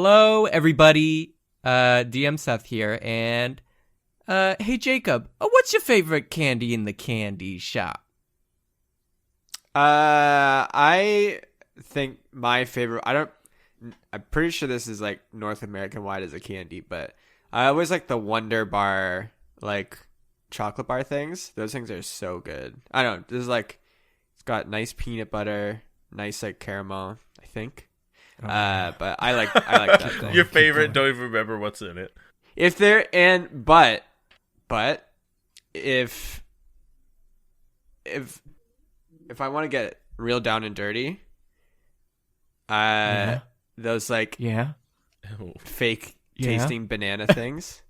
Hello, everybody. DM Seth here, and hey, Jacob, what's your favorite candy in the candy shop? I think my favorite. I'm pretty sure this is like North American wide as a candy, but I always like the Wonder Bar, like chocolate bar things. Those things are so good. I don't know. This is like, it's got nice peanut butter, nice like caramel, I think. But I like that thing. Your favorite? Don't even remember what's in it. If they're and but if I want to get real down and dirty, those like fake tasting banana things,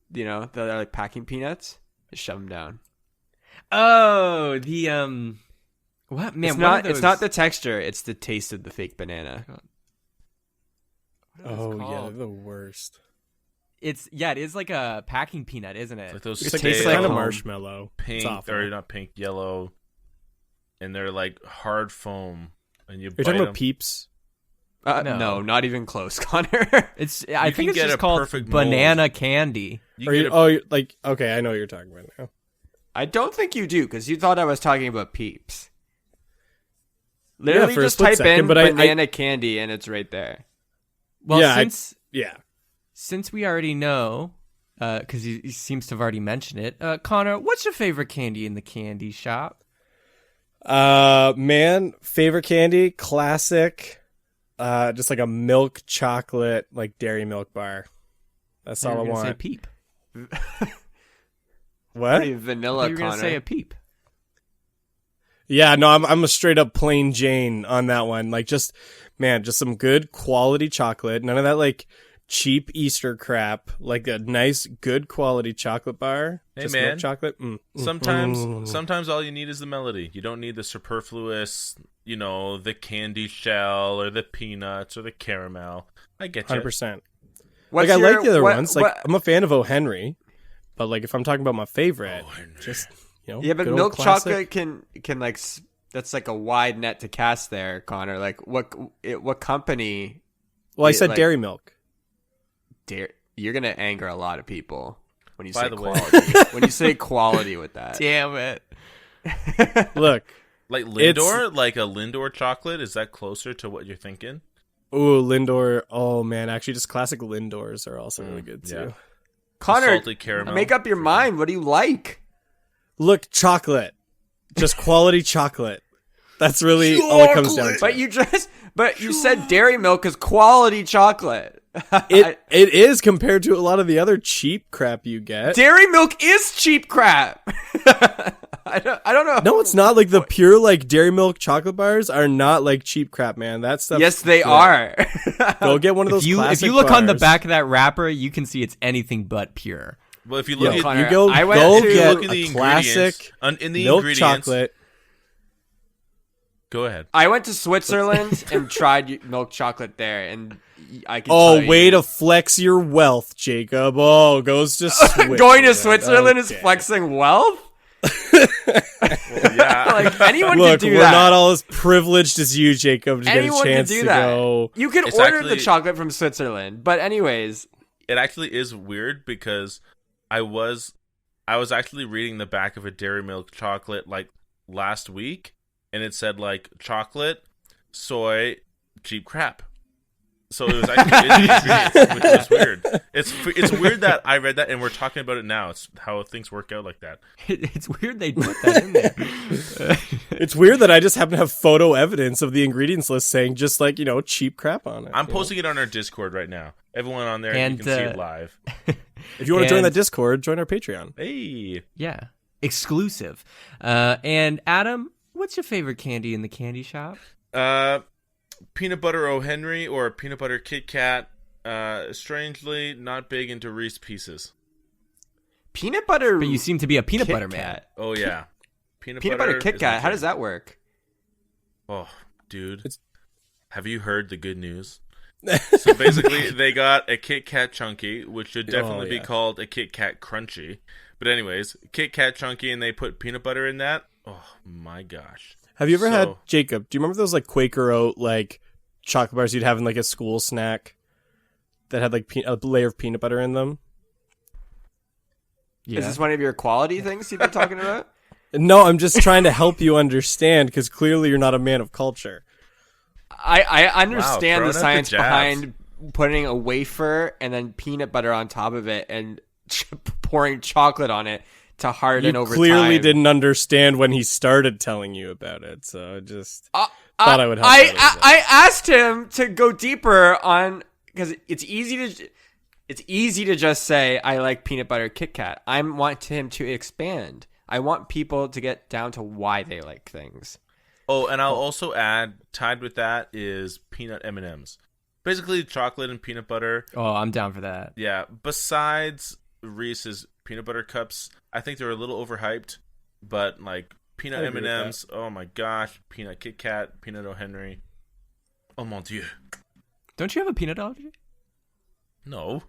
they're like packing peanuts. Just shove them down. Oh, the what man? It's not the texture; it's the taste of the fake banana. Oh yeah, they're the worst. It is like a packing peanut, isn't it? It's like those It tastes like a marshmallow. Pink, or not pink, yellow, and they're like hard foam. And you You're talking about Peeps? No, not even close, Connor. I think it's just called banana candy. Okay, I know what you're talking about now. I don't think you do, because you thought I was talking about Peeps. Literally, just type in banana candy, and it's right there. Well, since we already know, because he seems to have already mentioned it, Connor, what's your favorite candy in the candy shop? Man, favorite candy, classic, just like a milk chocolate, like dairy milk bar. That's all I want. Say Peep. What? Vanilla, You're gonna say a Peep. Yeah, no, I'm a straight up plain Jane on that one. Like, just some good quality chocolate. None of that like cheap Easter crap. Like a nice, good quality chocolate bar. Hey just man, milk chocolate. Sometimes all you need is the melody. You don't need the superfluous, the candy shell or the peanuts or the caramel. I get you. 100%. Like I like the other ones. Like I'm a fan of O. Henry, but like if I'm talking about my favorite, just but milk chocolate can like, that's like a wide net to cast there, Connor. Like what company? Well, I said like, dairy milk. You're gonna anger a lot of people when you say quality. When you say quality with that, damn it! Look, like Lindor, like a Lindor chocolate. Is that closer to what you're thinking? Ooh, Lindor. Oh man, actually, just classic Lindors are also really good too. Yeah. Connor, salted caramel. Make up your mind. What do you like? Look, chocolate. Just quality chocolate. That's really all it comes down to. But you said dairy milk is quality chocolate. It is compared to a lot of the other cheap crap you get. Dairy milk is cheap crap. I don't know. No, it's not. Like the pure like dairy milk chocolate bars are not like cheap crap, man. That stuff. Yes, they are. Go get one of those. If you look on the back of that wrapper, you can see it's anything but pure. Well, if you look Connor, get a classic in the milk ingredients, chocolate. Go ahead. I went to Switzerland and tried milk chocolate there, and I can. Way to flex your wealth, Jacob. Goes to Switzerland. Going to Switzerland is flexing wealth. Like anyone can do that. We're not all as privileged as you, Jacob, to anyone get a chance can do to that. go. You can order the chocolate from Switzerland, but anyways, it actually is weird because I was actually reading the back of a dairy milk chocolate like last week, and it said like chocolate, soy, cheap crap. So it was actually which was weird. It's weird that I read that and we're talking about it now. It's how things work out like that. It's weird they put that in there. It's weird that I just happen to have photo evidence of the ingredients list saying just like, cheap crap on it. I'm posting it on our Discord right now. Everyone on there, you can see it live. If you want to join that Discord, join our Patreon. Hey. Yeah. Exclusive. And Adam, what's your favorite candy in the candy shop? Peanut butter O. Henry or peanut butter Kit Kat. Strangely, not big into Reese Pieces. Peanut butter. But you seem to be a peanut butter Kit man. Kat. Oh yeah, peanut butter Kit Kat. How does that work? Oh, dude, have you heard the good news? So basically, they got a Kit Kat Chunky, which should definitely be called a Kit Kat Crunchy. But anyways, Kit Kat Chunky, and they put peanut butter in that. Oh my gosh. Have you ever had, Jacob, do you remember those like Quaker Oat like chocolate bars you'd have in like a school snack? that had like a layer of peanut butter in them. Yeah. Is this one of your quality things you've been talking about? No, I'm just trying to help you understand because clearly you're not a man of culture. I understand throwing the out the science jabs. behind putting a wafer and then peanut butter on top of it and pouring chocolate on it to harden You over clearly time. didn't understand when he started telling you about it, so I just thought I would help. I you a little bit. asked him to go deeper on because it's easy to just say I like peanut butter Kit Kat. I want him to expand. I want people to get down to why they like things. Oh, and I'll also add, tied with that is peanut M&Ms. Basically, chocolate and peanut butter. Oh, I'm down for that. Yeah, besides Reese's peanut butter cups, I think they're a little overhyped. But, like, peanut I agree with M&Ms, oh my gosh. Peanut Kit Kat, peanut O'Henry. Oh, mon Dieu. Don't you have a peanut allergy? No.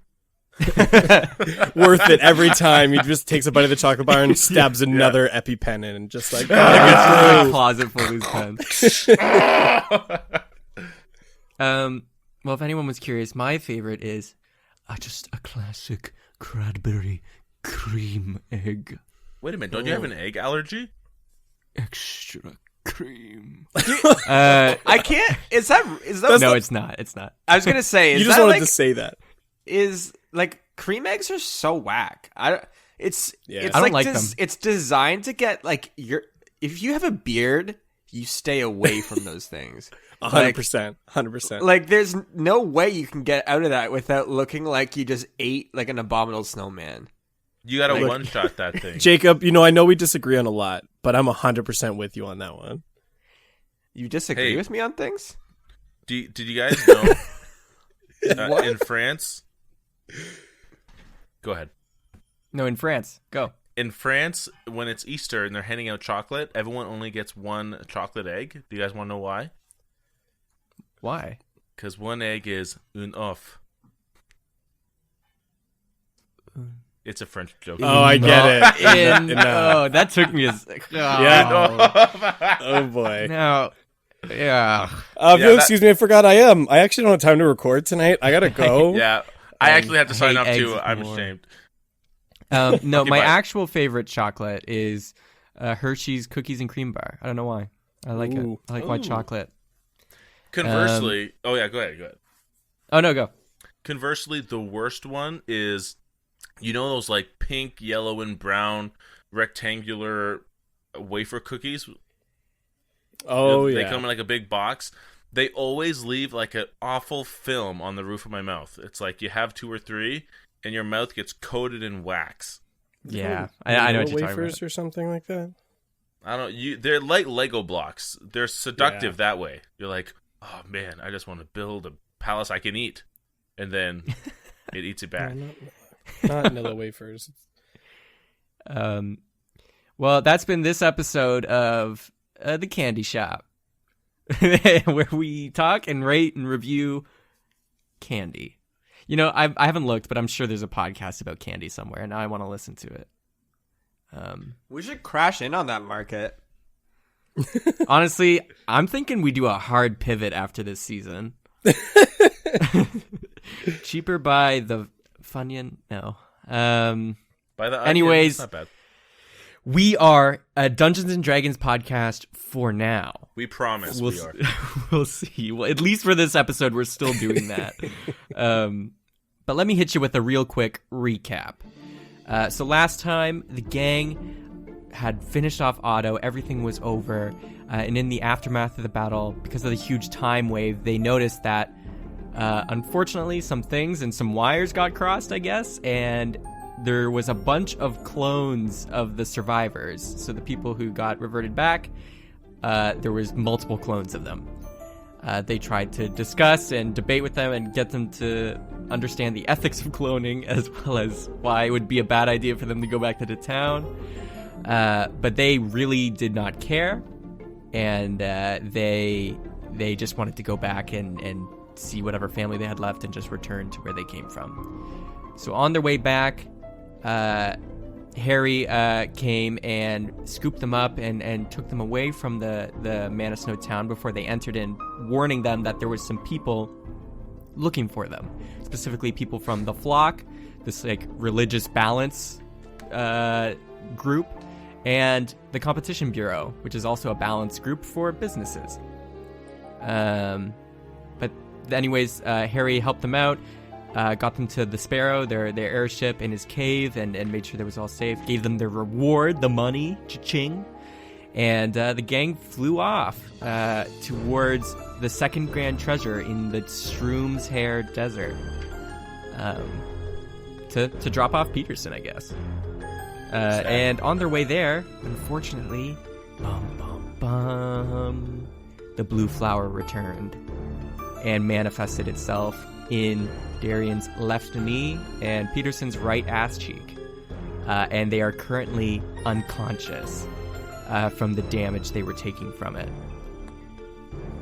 Worth it every time. He just takes a bite of the chocolate bar and stabs another EpiPen in, and just like gotta get Closet full of his pens. Well, if anyone was curious, my favorite is just a classic Cadbury cream egg. Wait a minute, don't you have an egg allergy? Extra cream. I can't. Is that? No, it's not. It's not. I was gonna say. Is You just that wanted like, to say that. Is like cream eggs are so whack. It's Yeah. I don't like them. It's designed to get like if you have a beard, you stay away from those things. 100%. 100%. Like there's no way you can get out of that without looking like you just ate like an abominable snowman. You gotta Like- one-shot that thing. Jacob, I know we disagree on a lot, but I'm 100% with you on that one. You disagree Hey. with me on things? Did you guys know What? in France? Go ahead. No, in France. Go. In France, when it's Easter and they're handing out chocolate, everyone only gets one chocolate egg. Do you guys want to know why? Why? Because one egg is un œuf. It's a French joke. Oh, I get it. No. Oh, that took me as. Yeah. Oh, boy. No. Yeah. If Yeah, you'll that- excuse me, I actually don't have time to record tonight. I gotta go. Yeah, I actually have to sign hate up too. eggs I'm more. ashamed. No, Okay, my bye. actual favorite chocolate is Hershey's Cookies and Cream Bar. I don't know why. I like it. Ooh. I like white chocolate. Conversely, oh yeah, go ahead. Oh, no, go. Conversely, the worst one is, those like pink, yellow, and brown rectangular wafer cookies. Oh, They yeah. come in like a big box. They always leave like an awful film on the roof of my mouth. It's like you have 2 or 3, and your mouth gets coated in wax. Yeah. I know what you're talking wafers about. or something like that. I don't. They're like Lego blocks. They're seductive that way. You're like, oh man, I just want to build a palace I can eat, and then it eats it back. No, not Nilla wafers. Well, that's been this episode of The Candy Shop, where we talk and rate and review candy. I haven't looked, but I'm sure there's a podcast about candy somewhere, and I want to listen to it. We should crash in on that market. Honestly, I'm thinking we do a hard pivot after this season. Cheaper by the Funyun? No. By the Anyways. it's not bad. We are a Dungeons and Dragons podcast for now. We promise we are. We'll see. Well, at least for this episode, we're still doing that. But let me hit you with a real quick recap. So last time, the gang had finished off Otto. Everything was over. And in the aftermath of the battle, because of the huge time wave, they noticed that, unfortunately, some things and some wires got crossed, I guess, and there was a bunch of clones of the survivors. So the people who got reverted back, there was multiple clones of them. They tried to discuss and debate with them and get them to understand the ethics of cloning, as well as why it would be a bad idea for them to go back to the town. But they really did not care, and they just wanted to go back and see whatever family they had left and just return to where they came from. So on their way back, Harry came and scooped them up and took them away from the Mana Snow town before they entered in, warning them that there was some people looking for them, specifically people from the Flock, this like religious balance group, and the Competition Bureau, which is also a balance group for businesses. But anyways, Harry helped them out, got them to the Sparrow, their airship, in his cave, and made sure they was all safe. Gave them their reward, the money, cha-ching. And the gang flew off towards the second grand treasure in the Shroom's Hair Desert to drop off Peterson, I guess. And on their way there, unfortunately, the blue flower returned and manifested itself in Darian's left knee and Peterson's right ass cheek. And they are currently unconscious from the damage they were taking from it.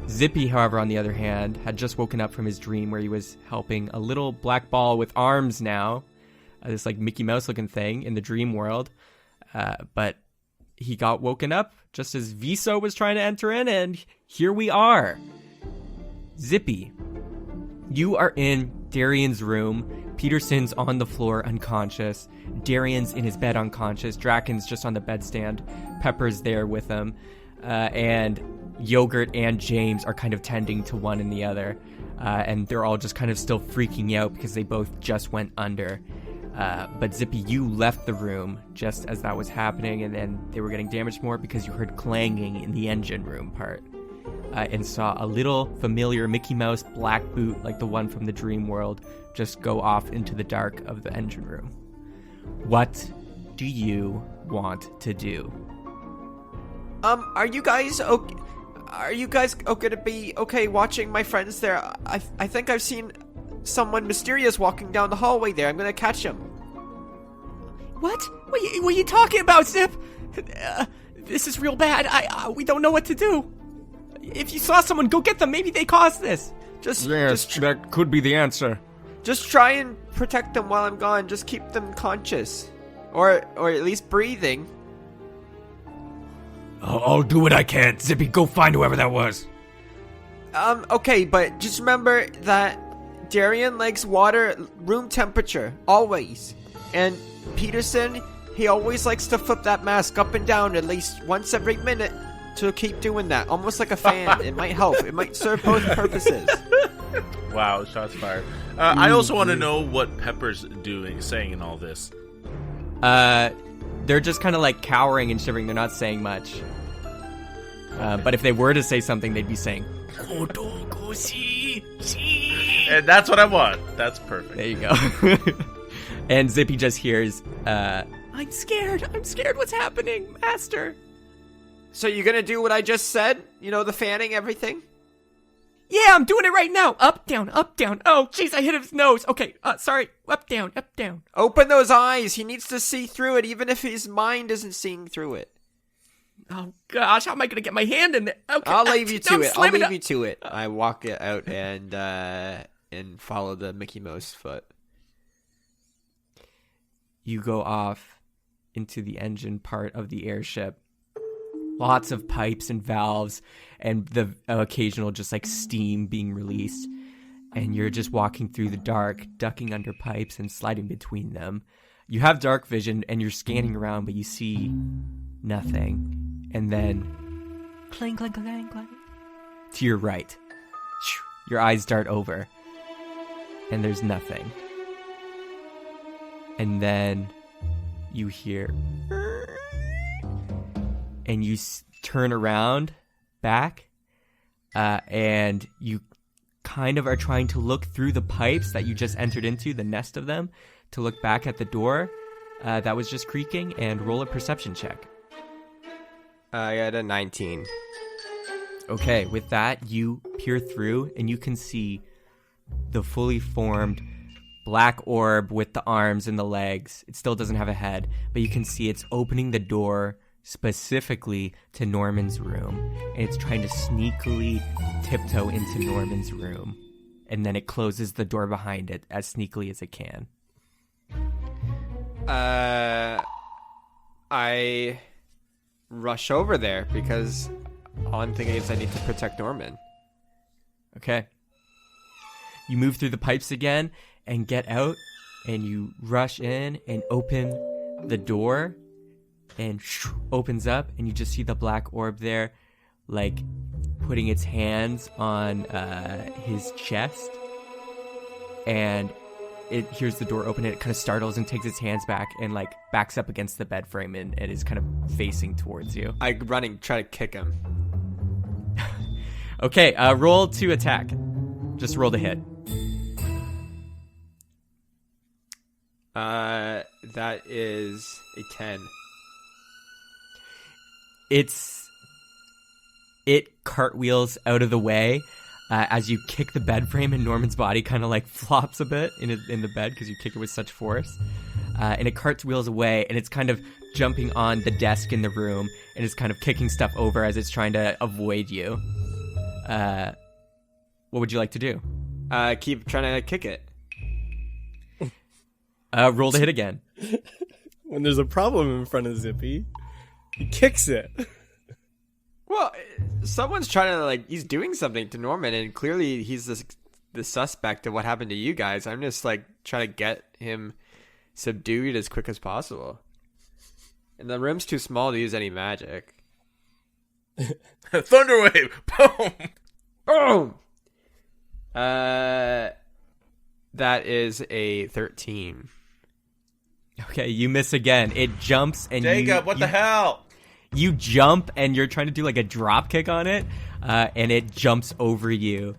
Zippy, however, on the other hand, had just woken up from his dream where he was helping a little black ball with arms now, this like Mickey Mouse looking thing in the dream world. But he got woken up just as Viso was trying to enter in, and here we are. Zippy, you are in Darian's room. Peterson's on the floor unconscious. Darian's in his bed unconscious. Draken's just on the bedstand. Pepper's there with him. And Yogurt and James are kind of tending to one and the other. And they're all just kind of still freaking out because they both just went under. But Zippy, you left the room just as that was happening, and then they were getting damaged more because you heard clanging in the engine room part. And saw a little familiar Mickey Mouse black boot like the one from the dream world just go off into the dark of the engine room. What do you want to do? Are you guys okay? Are you guys okay to be okay watching my friends there? I think I've seen someone mysterious walking down the hallway there. I'm gonna catch him. What? What are you talking about, Zip? This is real bad. We don't know what to do. If you saw someone, go get them. Maybe they caused this. That could be the answer. Just try and protect them while I'm gone. Just keep them conscious. Or at least breathing. I'll do what I can. Zippy, go find whoever that was. Okay, but just remember that Darian likes water room temperature, always. And Peterson, he always likes to flip that mask up and down at least once every minute. To keep doing that, almost like a fan. It might help. It might serve both purposes. Wow, shots fired. I also want to know what Pepper's saying in all this. They're just kind of like cowering and shivering. They're not saying much. But if they were to say something, they'd be saying, and that's what I want. That's perfect. There you go. And Zippy just hears, I'm scared. What's happening, Master? So you're gonna do what I just said? You know, the fanning, everything? Yeah, I'm doing it right now. Up, down, up, down. Oh, jeez, I hit his nose. Okay, sorry. Up, down, up, down. Open those eyes. He needs to see through it, even if his mind isn't seeing through it. Oh, gosh, how am I going to get my hand in there? Okay, I'll leave you to it. I walk it out and follow the Mickey Mouse foot. You go off into the engine part of the airship. Lots of pipes and valves and the occasional just like steam being released. And you're just walking through the dark, ducking under pipes and sliding between them. You have dark vision and you're scanning around, but you see nothing. And then clang, clang, clang, clang. To your right. Your eyes dart over. And there's nothing. And then you hear... And you turn around back, and you kind of are trying to look through the pipes that you just entered into, the nest of them, to look back at the door that was just creaking, and roll a perception check. I got a 19. Okay, with that, you peer through, and you can see the fully formed black orb with the arms and the legs. It still doesn't have a head, but you can see it's opening the door specifically to Norman's room, and it's trying to sneakily tiptoe into Norman's room, and then it closes the door behind it as sneakily as it can. I rush over there because all I'm thinking is I need to protect Norman. Okay. You move through the pipes again and get out, and you rush in and open the door, and opens up, and you just see the black orb there, like putting its hands on his chest, and it hears the door open, and it kind of startles and takes its hands back and like backs up against the bed frame and is kind of facing towards you. I running, try to kick him. Okay, roll to attack. Just roll to hit. That is a 10. It cartwheels out of the way as you kick the bed frame, and Norman's body kind of like flops a bit in the bed because you kick it with such force. And it cartwheels away, and it's kind of jumping on the desk in the room, and it's kind of kicking stuff over as it's trying to avoid you. What would you like to do? Keep trying to kick it. Roll to hit again. When there's a problem in front of Zippy, he kicks it. Well, someone's trying to, like, he's doing something to Norman, and clearly he's the suspect of what happened to you guys. I'm just, like, trying to get him subdued as quick as possible. And the room's too small to use any magic. Thunderwave! Boom! Boom! That is a 13. Okay, you miss again. It jumps and Jacob, what the hell? You jump and you're trying to do like a drop kick on it, and it jumps over you,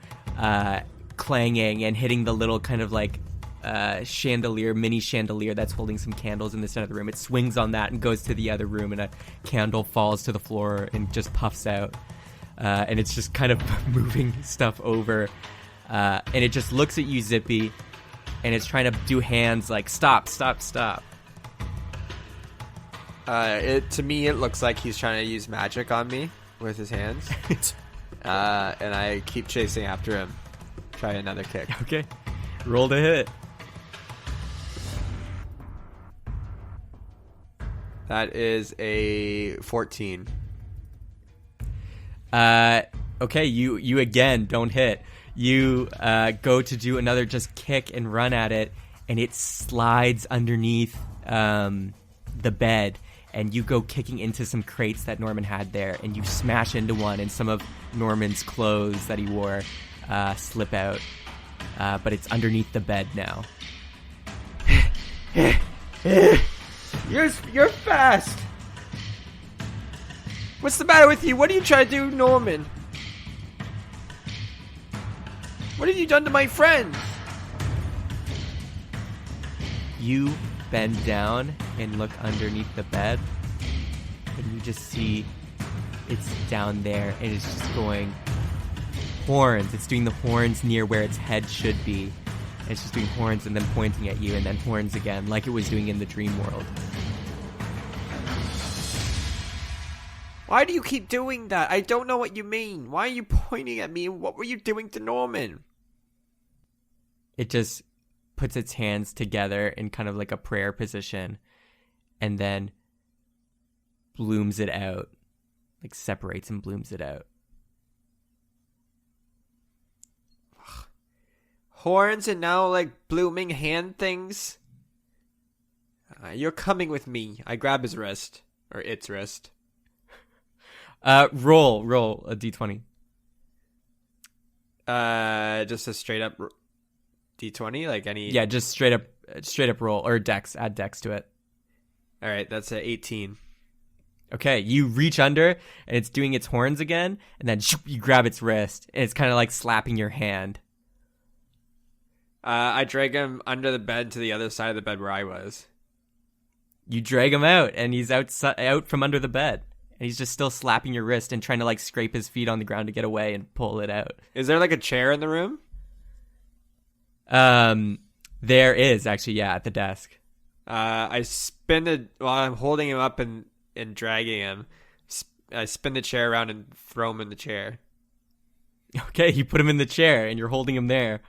clanging and hitting the little kind of like mini chandelier that's holding some candles in the center of the room. It swings on that and goes to the other room, and a candle falls to the floor and just puffs out. And it's just kind of moving stuff over. And it just looks at you, Zippy, and it's trying to do hands like, stop, stop, stop. To me, it looks like he's trying to use magic on me with his hands. And I keep chasing after him. Try another kick. Okay. Roll to hit. That is a 14. Okay, you again don't hit. You go to do another just kick and run at it, and it slides underneath the bed, and you go kicking into some crates that Norman had there, and you smash into one, and some of Norman's clothes that he wore slip out, but it's underneath the bed now. You're fast. What's the matter with you? What are you trying to do, Norman? What have you done to my friends? You bend down and look underneath the bed, and you just see it's down there, and it's just going horns. It's doing the horns near where its head should be. And it's just doing horns and then pointing at you, and then horns again, like it was doing in the dream world. Why do you keep doing that? I don't know what you mean. Why are you pointing at me? What were you doing to Norman? It just puts its hands together in kind of like a prayer position, and then blooms it out. Like separates and blooms it out. Horns and now like blooming hand things? You're coming with me. I grab his wrist. Or its wrist. Roll a d20. Just a straight up d20, like any. Yeah, just straight up roll, or dex. Add dex to it. All right, that's a 18. Okay, you reach under, and it's doing its horns again, and then you grab its wrist, and it's kind of like slapping your hand. I drag him under the bed to the other side of the bed where I was. You drag him out, and he's out from under the bed. And he's just still slapping your wrist and trying to like scrape his feet on the ground to get away and pull it out. Is there like a chair in the room? There is actually, yeah, at the desk. I spin it while I'm holding him up and dragging him. I spin the chair around and throw him in the chair. Okay, you put him in the chair and you're holding him there.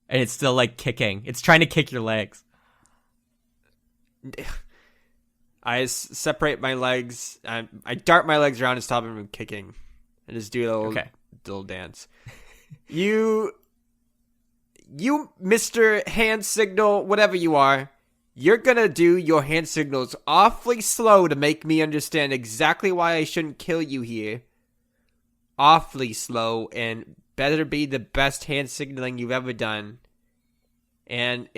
And it's still like kicking. It's trying to kick your legs. I separate my legs. I dart my legs around and stop him from kicking. And just do a little dance. You you, Mr. Hand Signal, whatever you are, you're gonna do your hand signals awfully slow to make me understand exactly why I shouldn't kill you here. Awfully slow, and better be the best hand signaling you've ever done. And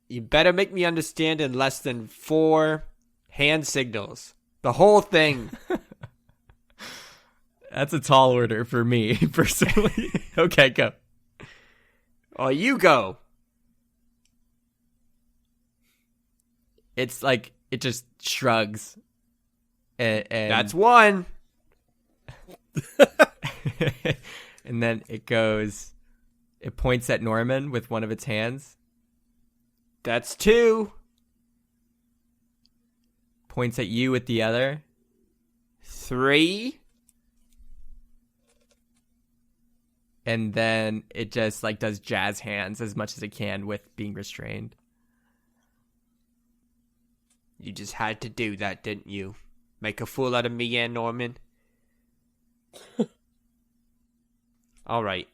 you better make me understand in less than 4 hand signals. The whole thing. That's a tall order for me, personally. Okay, go. Oh, you go. It's like, it just shrugs. And That's 1. and then it points at Norman with one of its hands. That's 2. Points at you with the other. 3. And then it just like does jazz hands as much as it can with being restrained. You just had to do that, didn't you? Make a fool out of me and Norman. All right.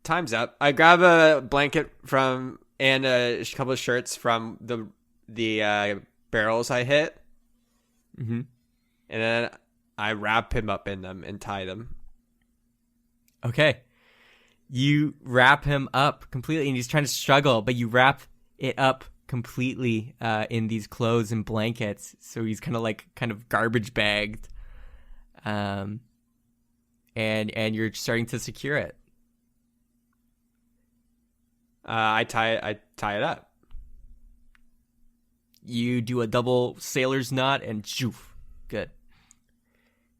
Time's up. I grab a blanket from and a couple of shirts from the barrels I hit. Mm-hmm. And then I wrap him up in them and tie them. Okay. You wrap him up completely, and he's trying to struggle, but you wrap it up completely in these clothes and blankets, so he's kind of garbage bagged. And you're starting to secure it. I tie it up. You do a double sailor's knot and shoof. Good.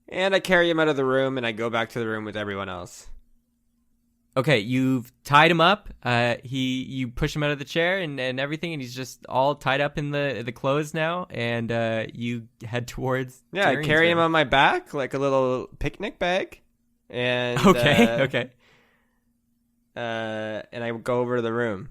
And I carry him out of the room, and I go back to the room with everyone else. Okay, you've tied him up. You push him out of the chair and everything, and he's just all tied up in the clothes now. And you head towards. Yeah, I Darian's carry him room. on my back like a little picnic bag. And Okay. And I go over to the room.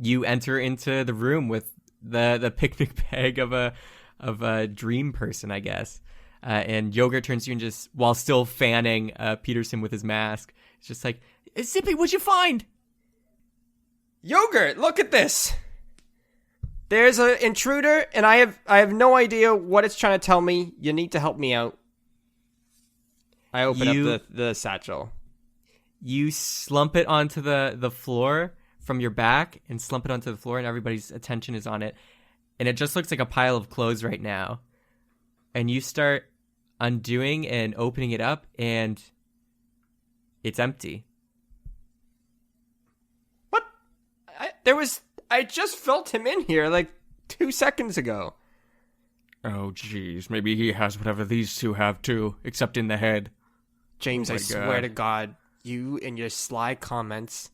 You enter into the room with the picnic bag of a dream person, I guess. And Yogurt turns to you and just, while still fanning Peterson with his mask, it's just like, Zippy, what'd you find? Yogurt, look at this. There's an intruder, and I have no idea what it's trying to tell me. You need to help me out. I open up the satchel. You slump it onto the floor from your back and slump it onto the floor, and everybody's attention is on it. And it just looks like a pile of clothes right now. And you start undoing and opening it up, and it's empty. What? I just felt him in here like 2 seconds ago. Oh, jeez. Maybe he has whatever these two have, too, except in the head. James, Oh I my swear God. to God, you and your sly comments.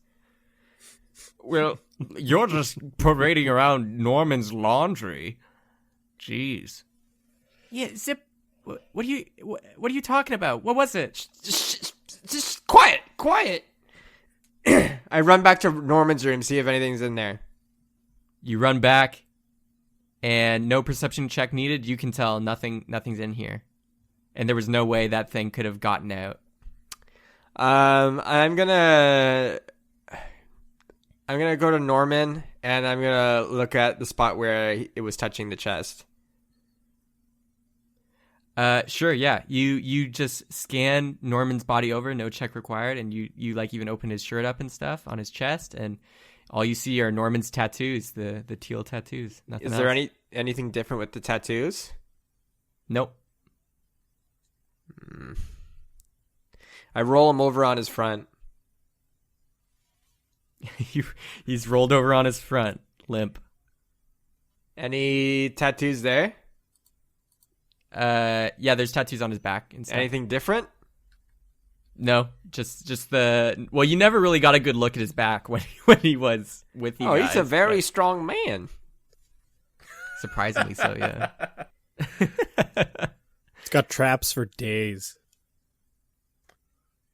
Well, you're just parading around Norman's laundry. Jeez. Yeah, Zip, what are you talking about? What was it? Just quiet. I run back to Norman's room, see if anything's in there. You run back, and no perception check needed. You can tell nothing's in here. And there was no way that thing could have gotten out. I'm gonna go to Norman, and I'm gonna look at the spot where it was touching the chest. Sure, yeah. You just scan Norman's body over, no check required, and you like even open his shirt up and stuff on his chest, and all you see are Norman's tattoos, the teal tattoos. Nothing Is there else. anything different with the tattoos? Nope. I roll him over on his front. He's rolled over on his front, limp. Any tattoos there? Yeah, there's tattoos on his back and stuff. Anything different? No, just the. Well, you never really got a good look at his back when he was with you. Oh, guys, he's a very but strong man. surprisingly so. Yeah. It's got traps for days.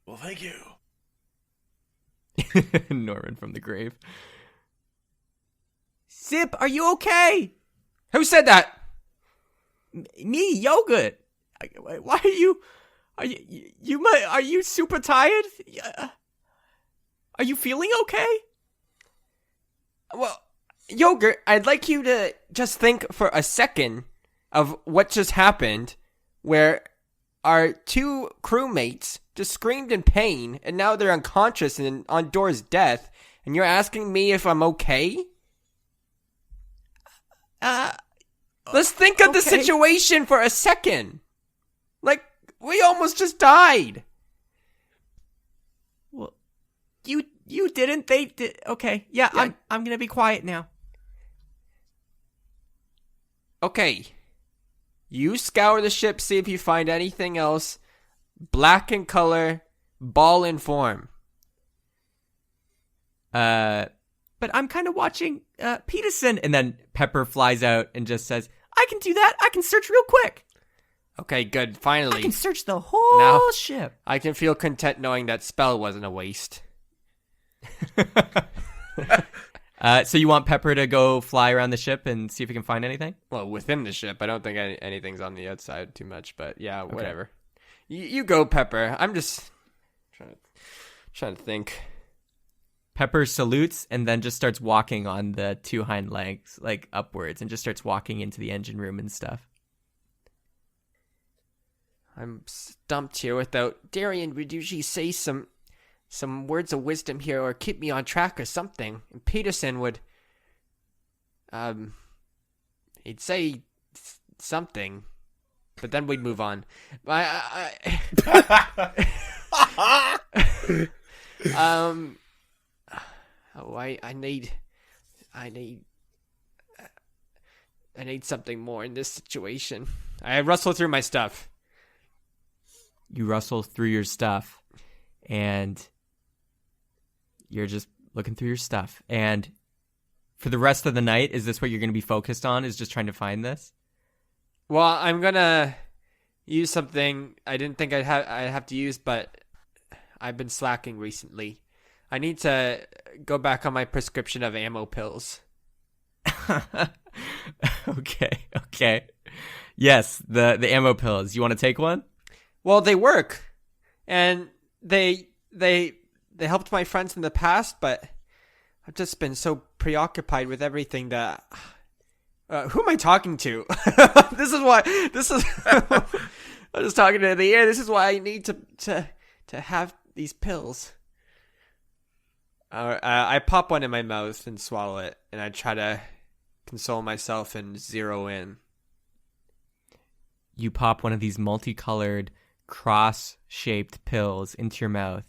Well, thank you. Norman from the grave. Zip, are you okay? Who said that? Me, Yogurt. Why are you? Are you super tired? Are you feeling okay? Well, Yogurt, I'd like you to just think for a second of what just happened, where our 2 crewmates just screamed in pain, and now they're unconscious and on Dora's death, and you're asking me if I'm okay? Let's think of the okay. situation for a second. Like, we almost just died. Well, you didn't. They did. Okay. Yeah. I'm gonna be quiet now. Okay. You scour the ship, see if you find anything else. Black in color, ball in form. But I'm kind of watching Peterson, and then Pepper flies out and just says, "I can do that. I can search real quick. Okay, good. I Finally. can search the whole Now- ship." I can feel content knowing that spell wasn't a waste. So you want Pepper to go fly around the ship and see if he can find anything? Well, within the ship. I don't think anything's on the outside too much, but yeah, whatever. You go, Pepper. I'm just trying to think. Pepper salutes and then just starts walking on the 2 hind legs, like upwards, and just starts walking into the engine room and stuff. I'm stumped here without Darian. Would usually say some words of wisdom here, or keep me on track or something. And Peterson would, he'd say something, but then we'd move on. I need something more in this situation. I rustle through my stuff. You rustle through your stuff, and you're just looking through your stuff. And for the rest of the night, is this what you're going to be focused on, is just trying to find this? Well, I'm gonna use something I didn't think I'd have to use, but I've been slacking recently. I need to go back on my prescription of ammo pills. Okay. Yes, the ammo pills. You want to take one? Well, they work, and they helped my friends in the past, but I've just been so preoccupied with everything that. Who am I talking to? This is I'm just talking to the air. This is why I need to have these pills. I pop one in my mouth and swallow it, and I try to console myself and zero in. You pop one of these multicolored, cross-shaped pills into your mouth,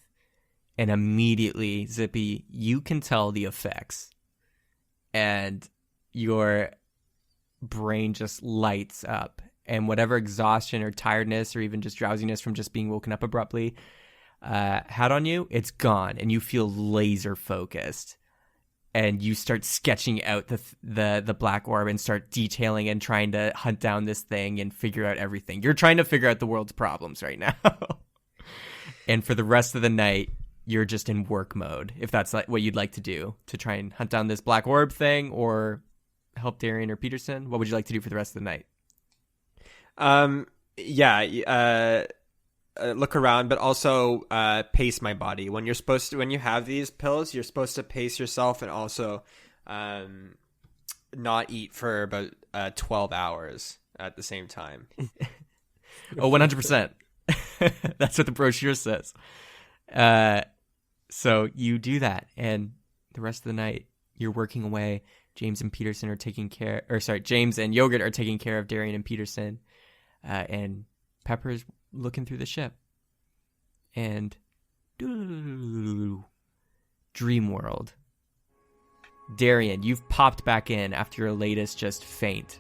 and immediately, Zippy, you can tell the effects. And your brain just lights up. And whatever exhaustion or tiredness or even just drowsiness from just being woken up abruptly had on you, it's gone. And you feel laser focused. And you start sketching out the black orb and start detailing and trying to hunt down this thing and figure out everything. You're trying to figure out the world's problems right now. And for the rest of the night, you're just in work mode, if that's like what you'd like to do, to try and hunt down this black orb thing or help Darian or Peterson. What would you like to do for the rest of the night? Look around, but also pace my body. When you have these pills, you're supposed to pace yourself and also not eat for about 12 hours at the same time. Oh, 100%. That's what the brochure says. So you do that, and the rest of the night you're working away. James and Yogurt are taking care of Darian and Peterson, and Pepper's looking through the ship. And dream world. Darian, you've popped back in after your latest just faint.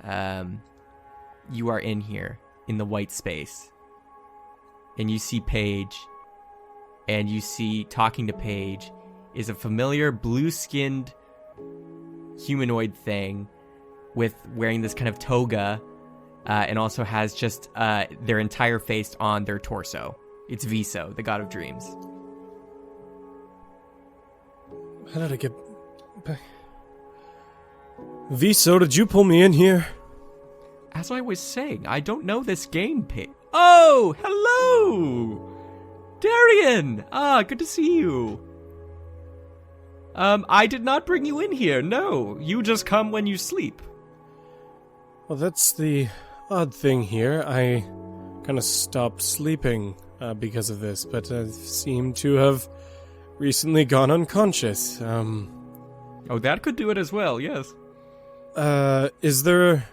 You are in here in the white space, and you see Paige, and you see talking to Paige is a familiar blue-skinned humanoid thing with wearing this kind of toga, and also has just their entire face on their torso. It's Viso, the god of dreams. How did I get back? Viso, did you pull me in here? As I was saying, I don't know this game, Paige. Oh, hello! Darian! Good to see you. I did not bring you in here. No, you just come when you sleep. Well, that's the odd thing here. I kind of stopped sleeping because of this, but I seem to have recently gone unconscious. Oh, that could do it as well, yes. Is there...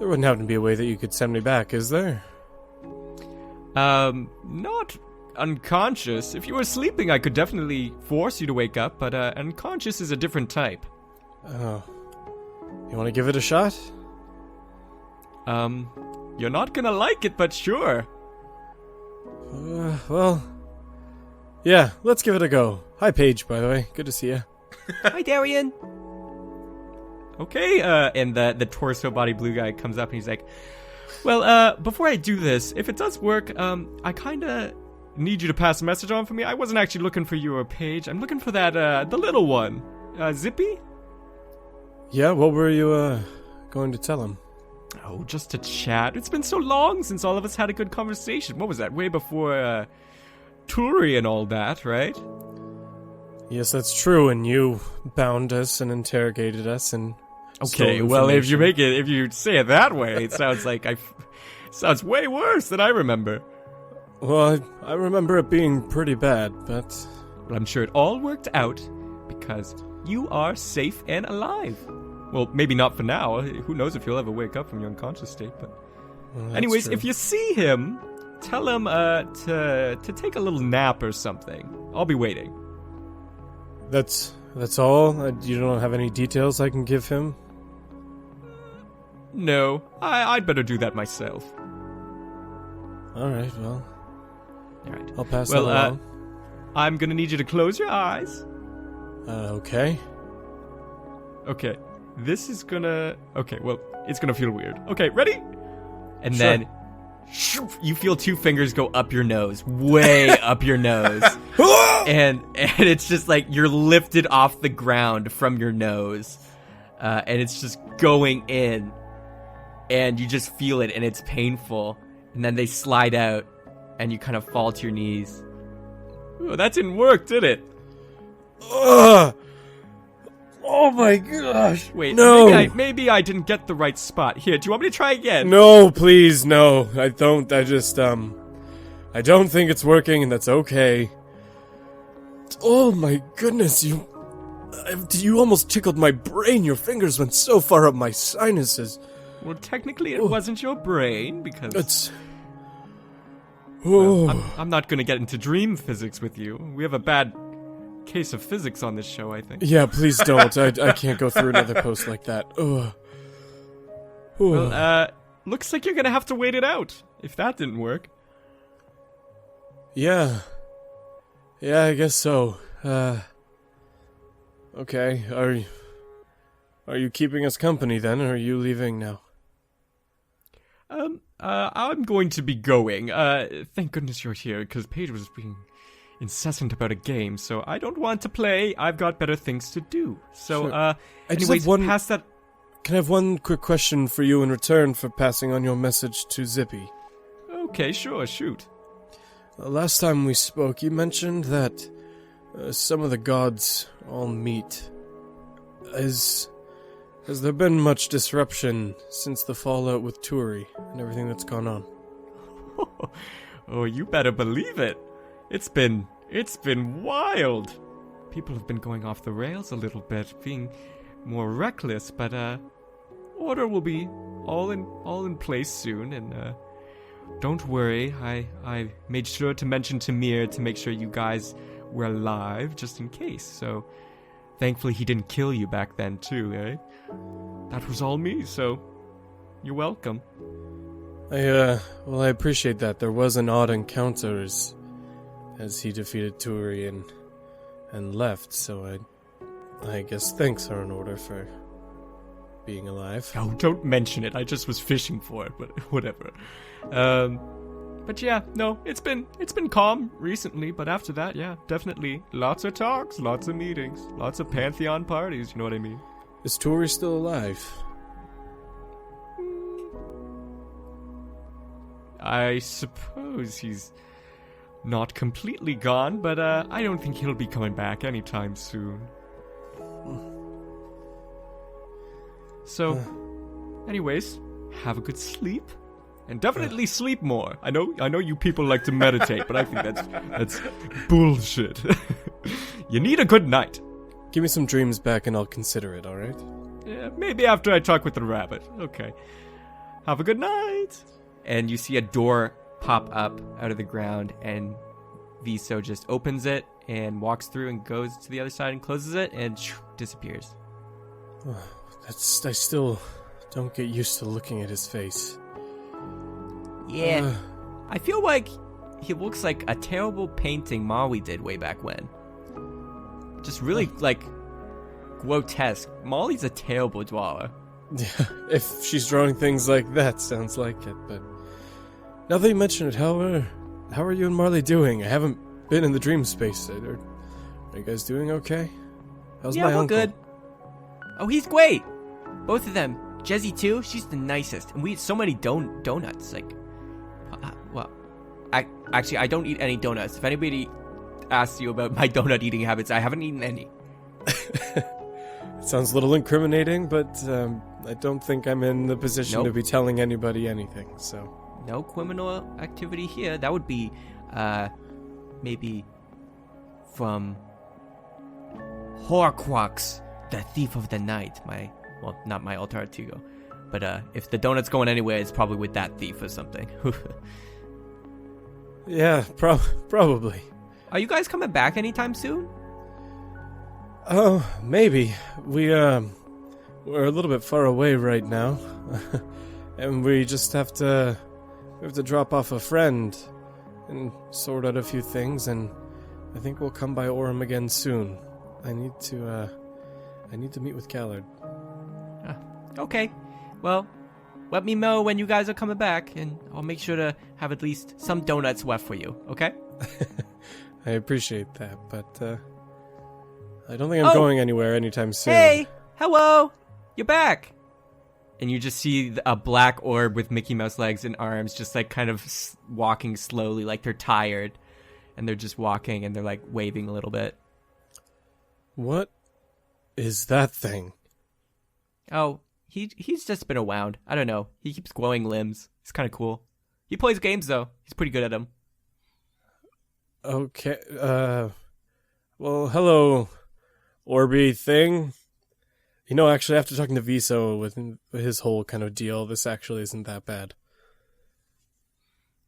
There wouldn't happen to be a way that you could send me back, is there? Not unconscious. If you were sleeping, I could definitely force you to wake up, but unconscious is a different type. Oh. You want to give it a shot? You're not gonna like it, but sure. Well... Yeah, let's give it a go. Hi, Paige, by the way. Good to see you. Hi, Darian. Okay, and the torso body blue guy comes up and he's like, well, before I do this, if it does work, I kinda need you to pass a message on for me. I wasn't actually looking for you or Paige. I'm looking for that, the little one. Zippy? Yeah, what were you, going to tell him? Oh, just to chat. It's been so long since all of us had a good conversation. What was that? Way before, Turi and all that, right? Yes, that's true, and you bound us and interrogated us and... Okay, well, if you say it that way, it sounds like sounds way worse than I remember. Well, I remember it being pretty bad, but... But I'm sure it all worked out because you are safe and alive. Well, maybe not for now. Who knows if you'll ever wake up from your unconscious state, but... Well, anyways, true. if you see him, tell him, to take a little nap or something. I'll be waiting. That's all? You don't have any details I can give him? No, I'd better do that myself. Alright, well... Alright. I'll pass Well, that along. I'm gonna need you to close your eyes. Okay. Okay, this is gonna... Okay, well, it's gonna feel weird. Okay, ready? And Sure. then... You feel two fingers go up your nose. Way up your nose. And it's just like you're lifted off the ground from your nose. And it's just going in. And you just feel it, and it's painful. And then they slide out, and you kind of fall to your knees. Oh, that didn't work, did it? Ugh! Oh my gosh! Wait, no! maybe I didn't get the right spot. Here, do you want me to try again? No, please, no. I don't, I don't think it's working, and that's okay. Oh my goodness, you almost tickled my brain. Your fingers went so far up my sinuses. Well, technically it wasn't your brain, because... It's... Well, I'm not gonna get into dream physics with you. We have a bad case of physics on this show, I think. Yeah, please don't. I can't go through another post like that. Ugh. Well, looks like you're gonna have to wait it out, if that didn't work. Yeah. Yeah, I guess so. Okay, are you keeping us company then, or are you leaving now? I'm going to be going. Thank goodness you're here, because Paige was being incessant about a game, so I don't want to play. I've got better things to do. So, Sure. I just anyways, have one... pass that... Can I have one quick question for you in return for passing on your message to Zippy? Okay, sure, shoot. Last time we spoke, you mentioned that some of the gods all meet. Has there been much disruption since the fallout with Turi and everything that's gone on? Oh, you better believe it. It's been wild. People have been going off the rails a little bit, being more reckless, but order will be all in place soon, and don't worry. I made sure to mention to Mir to make sure you guys were alive, just in case. So thankfully he didn't kill you back then too, eh? That was all me, so you're welcome. I appreciate that. There was an odd encounter as he defeated Turi and left, so I guess thanks are in order for being alive. Oh, don't mention it. I just was fishing for it, but whatever. But yeah, no, it's been calm recently, but after that, yeah, definitely lots of talks, lots of meetings, lots of Pantheon parties, you know what I mean? Is Turi still alive? I suppose he's not completely gone, but I don't think he'll be coming back anytime soon. So, anyways, have a good sleep. And definitely sleep more. I know you people like to meditate, but I think that's bullshit. You need a good night. Give me some dreams back and I'll consider it, alright? Yeah, maybe after I talk with the rabbit. Okay. Have a good night. And you see a door pop up out of the ground, and Viso just opens it and walks through and goes to the other side and closes it and disappears. I still don't get used to looking at his face. Yeah. I feel like he looks like a terrible painting Molly did way back when. Just really, grotesque. Molly's a terrible drawer. Yeah, if she's drawing things like that, sounds like it, but... Now that you mention it, how are you and Marley doing? I haven't been in the dream space. Are you guys doing okay? How's my we're uncle? Good. Oh, he's great. Both of them. Jezzy too. She's the nicest. And we eat so many donuts. Actually, I don't eat any donuts. If anybody asks you about my donut eating habits, I haven't eaten any. It sounds a little incriminating, but I don't think I'm in the position to be telling anybody anything, so... No criminal activity here. That would be, maybe from Horcrux, the thief of the night. Not my alter ego. But if the donut's going anywhere, it's probably with that thief or something. Yeah, probably. Are you guys coming back anytime soon? Oh, maybe. We're a little bit far away right now. And we just have to drop off a friend and sort out a few things, and I think we'll come by Orem again soon. I need to meet with Callard. Okay. Well, let me know when you guys are coming back, and I'll make sure to have at least some donuts left for you, okay? I appreciate that, but I don't think I'm going anywhere anytime soon. Hey! Hello! You're back! And you just see a black orb with Mickey Mouse legs and arms just kind of walking slowly, like they're tired. And they're just walking and they're waving a little bit. What is that thing? Oh, he's just been around. I don't know. He keeps glowing limbs. It's kind of cool. He plays games, though. He's pretty good at them. Okay, well, hello, Orby thing. Actually, after talking to Viso with his whole kind of deal, this actually isn't that bad.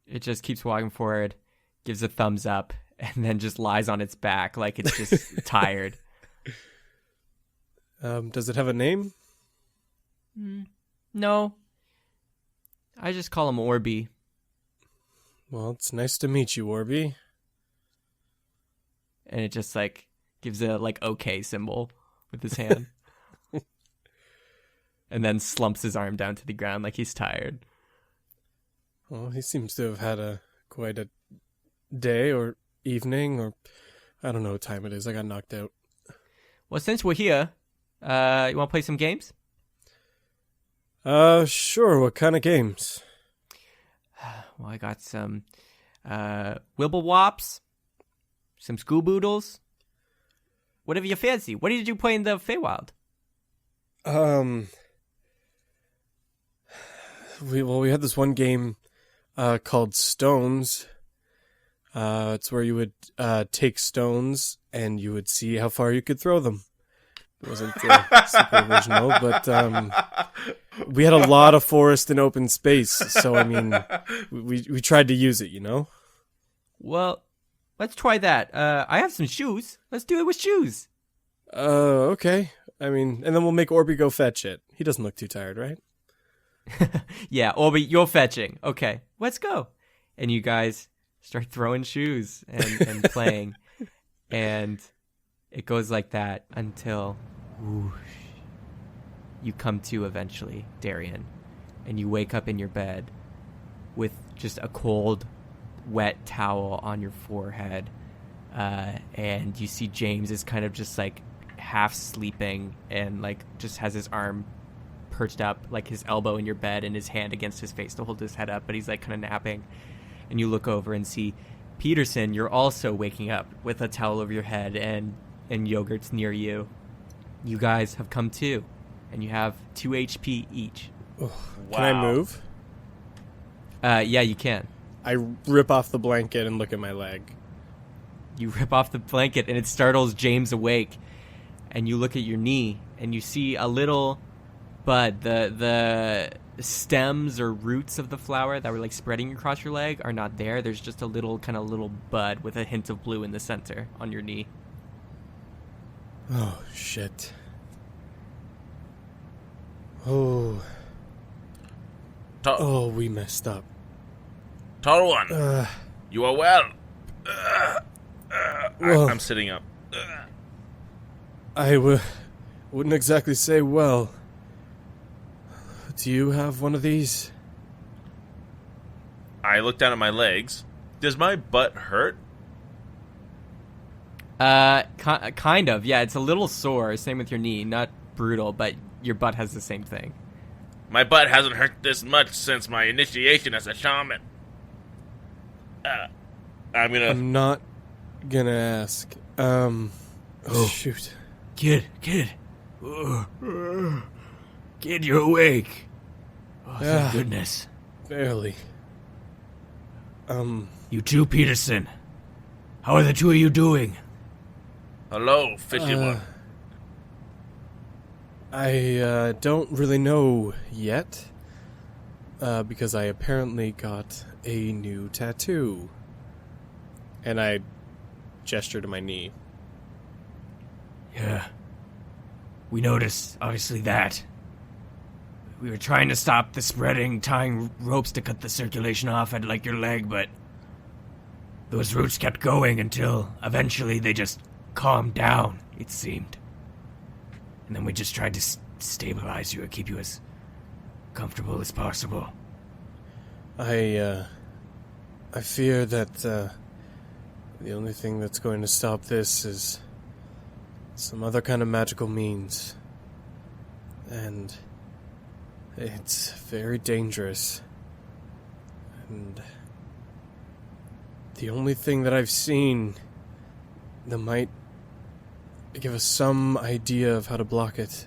It just keeps walking forward, gives a thumbs up, and then just lies on its back like it's just tired. Does it have a name? No. I just call him Orby. Well, it's nice to meet you, Orby. And it just gives a okay symbol with his hand. And then slumps his arm down to the ground like he's tired. Well, he seems to have had quite a day or evening, or I don't know what time it is. I got knocked out. Well, since we're here, you want to play some games? Sure. What kind of games? Well, I got some Wibblewops, some Scooboodles, whatever you fancy. What did you play in the Feywild? We had this one game called Stones. It's where you would take stones and you would see how far you could throw them. It wasn't super original, but we had a lot of forest and open space, so I mean, we tried to use it, Well, let's try that. I have some shoes. Let's do it with shoes. Okay. I mean, and then we'll make Orby go fetch it. He doesn't look too tired, right? Yeah, Orby, you're fetching. Okay, let's go. And you guys start throwing shoes and playing. And it goes like that until whoosh, you come to eventually, Darian. And you wake up in your bed with just a cold, wet towel on your forehead. And you see James is kind of just half sleeping and just has his arm perched up, his elbow in your bed and his hand against his face to hold his head up, but he's kind of napping. And you look over and see Peterson, you're also waking up with a towel over your head and yogurts near you. You guys have come to, and you have 2 HP each. Wow. Can I move? Yeah, you can. I rip off the blanket and look at my leg. You rip off the blanket, and it startles James awake. And you look at your knee, and you see a little bud. The stems or roots of the flower that were like spreading across your leg are not there. There's just a little bud with a hint of blue in the center on your knee. Oh, shit. Oh. We messed up. Total One, you are well. I'm sitting up. I wouldn't exactly say well. Do you have one of these? I look down at my legs. Does my butt hurt? Kind of. Yeah, it's a little sore. Same with your knee. Not brutal, but your butt has the same thing. My butt hasn't hurt this much since my initiation as a shaman. I'm not gonna ask. Shoot. Kid. Kid, you're awake. Oh, thank goodness. Barely. You too, Peterson. How are the two of you doing? Hello, fishy one. I don't really know yet, because I apparently got a new tattoo. And I gesture to my knee. Yeah. We noticed, obviously, that. We were trying to stop the spreading, tying ropes to cut the circulation off at, like, your leg, but those roots kept going until eventually they just calmed down, it seemed. And then we just tried to stabilize you and keep you as comfortable as possible. I fear that, the only thing that's going to stop this is some other kind of magical means. And it's very dangerous. And the only thing that I've seen that might give us some idea of how to block it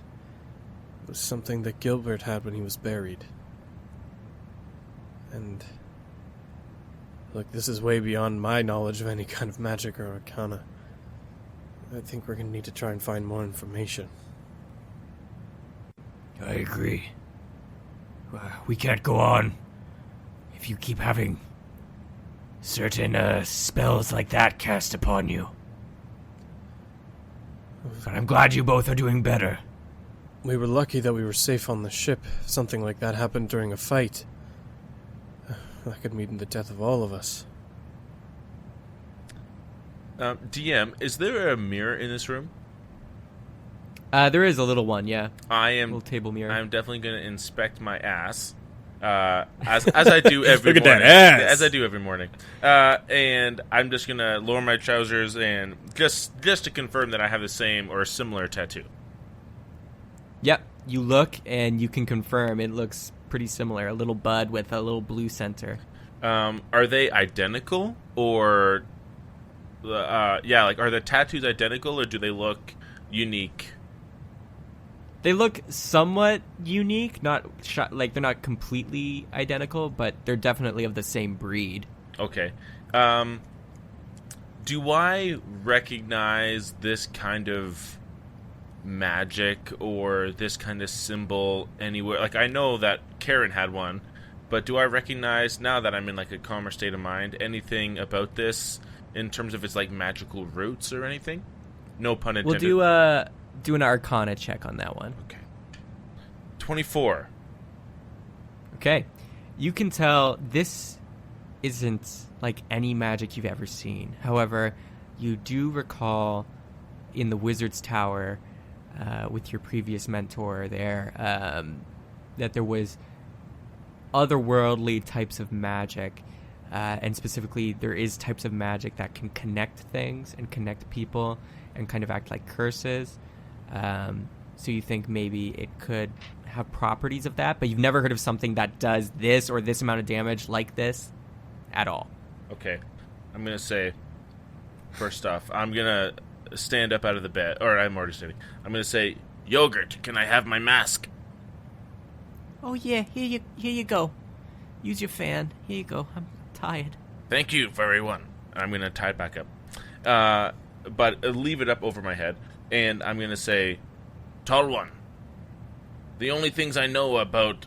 was something that Gilbert had when he was buried. And look, this is way beyond my knowledge of any kind of magic or arcana. I think we're going to need to try and find more information. I agree. We can't go on if you keep having certain spells like that cast upon you. But I'm glad you both are doing better. We were lucky that we were safe on the ship. If something like that happened during a fight, that could mean the death of all of us. DM, is there a mirror in this room? There is a little one, yeah. A little table mirror. I'm definitely going to inspect my ass, as I do every Look morning. at that ass. As I do every morning. And I'm just going to lower my trousers and just to confirm that I have the same or similar tattoo. Yep, you look and you can confirm it looks pretty similar. A little bud with a little blue center. Are they identical or are the tattoos identical or do they look unique? They look somewhat unique, not like they're not completely identical, but they're definitely of the same breed. Okay. Do I recognize this kind of magic or this kind of symbol anywhere? Like, I know that Karen had one, but do I recognize, now that I'm in like a calmer state of mind, anything about this in terms of its like magical roots or anything? No pun intended. We'll do an Arcana check on that one. Okay. 24. Okay. You can tell this isn't like any magic you've ever seen. However, you do recall in the Wizard's Tower with your previous mentor there that there was otherworldly types of magic. And specifically, there is types of magic that can connect things and connect people and kind of act like curses. So you think maybe it could have properties of that, but you've never heard of something that does this or this amount of damage like this at all. Okay. I'm going to say, first off, I'm going to stand up out of the bed. Or I'm already standing. I'm going to say, Yogurt, can I have my mask? Oh yeah, here you go. Use your fan. Here you go. I'm tired. Thank you, furry one. I'm going to tie it back up. But leave it up over my head. And I'm going to say, Tall one, the only things I know about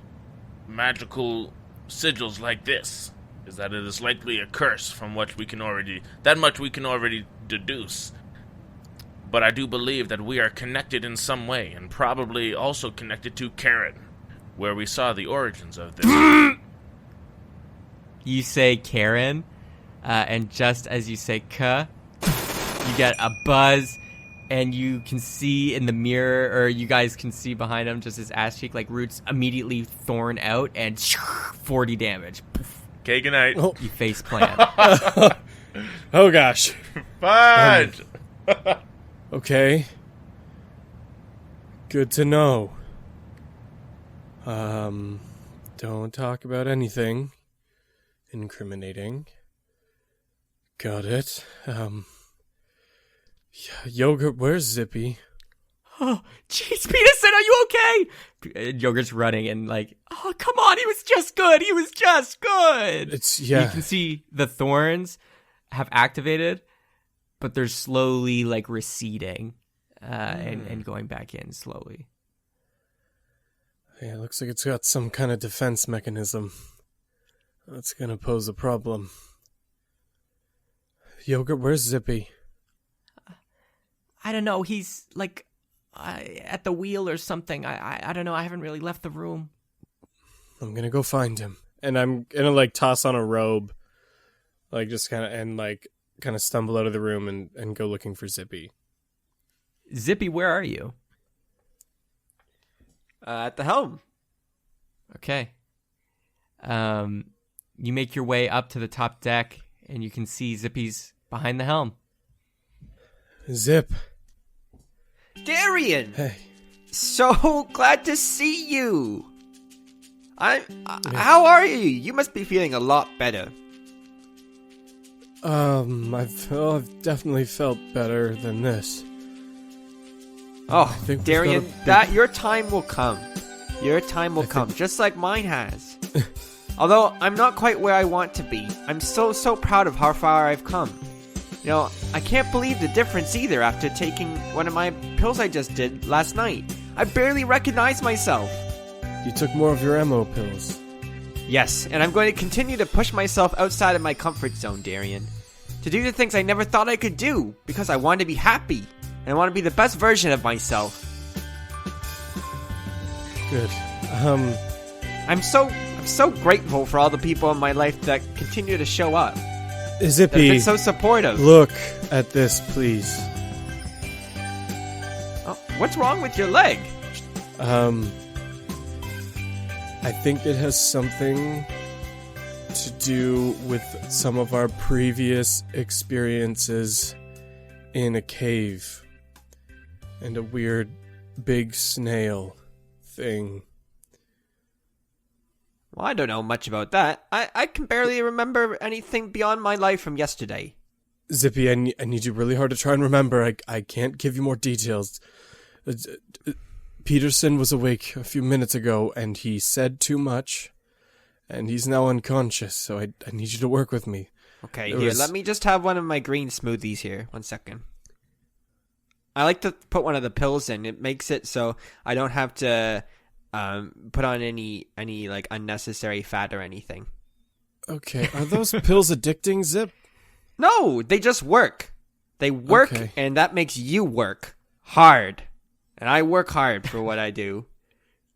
magical sigils like this is that it is likely a curse from what we can already deduce. But I do believe that we are connected in some way, and probably also connected to Karen, where we saw the origins of this. You say Karen, and just as you say "k," you get a buzz, and you can see in the mirror, or you guys can see behind him, just his ass cheek, like roots immediately thorn out, and 40 damage. Okay, good night. Oh. You face plant. Oh gosh. Fudge! Okay. Good to know. Don't talk about anything incriminating. Got it. Yogurt, where's Zippy? Oh, jeez, Peterson, are you okay? Yogurt's running and like, oh, come on, he was just good. He was just good. You can see the thorns have activated, but they're slowly like receding and going back in slowly. Yeah, it looks like it's got some kind of defense mechanism. That's gonna pose a problem. Yogurt, where's Zippy? I don't know. He's like at the wheel or something. I don't know. I haven't really left the room. I'm gonna go find him. And I'm gonna like toss on a robe. Like just kind of stumble out of the room and go looking for Zippy. Zippy, where are you? At the helm. Okay. You make your way up to the top deck, and you can see Zippy's behind the helm. Zip. Darian! Hey. So glad to see you! How are you? You must be feeling a lot better. I've definitely felt better than this. Oh, think Darian, we've got your time will come. Your time will come, just like mine has. Although I'm not quite where I want to be, I'm so proud of how far I've come. You know, I can't believe the difference either after taking one of my pills I just did last night. I barely recognize myself. You took more of your ammo pills. Yes, and I'm going to continue to push myself outside of my comfort zone, Darian. To do the things I never thought I could do, because I want to be happy, and I want to be the best version of myself. Good. I'm so grateful for all the people in my life that continue to show up. That have Zippy, been so supportive. look at this, please. Oh, what's wrong with your leg? I think it has something to do with some of our previous experiences in a cave and a weird big snail thing. Well, I don't know much about that. I can barely remember anything beyond my life from yesterday. Zippy, I need you really hard to try and remember. I can't give you more details. Peterson was awake a few minutes ago, and he said too much, and he's now unconscious, so I need you to work with me. Okay, let me just have one of my green smoothies here. 1 second. I like to put one of the pills in. It makes it so I don't have to put on any like unnecessary fat or anything. Okay, are those pills addicting, Zip? No, they just work. They work, Okay. and that makes you work hard. And I work hard for what I do.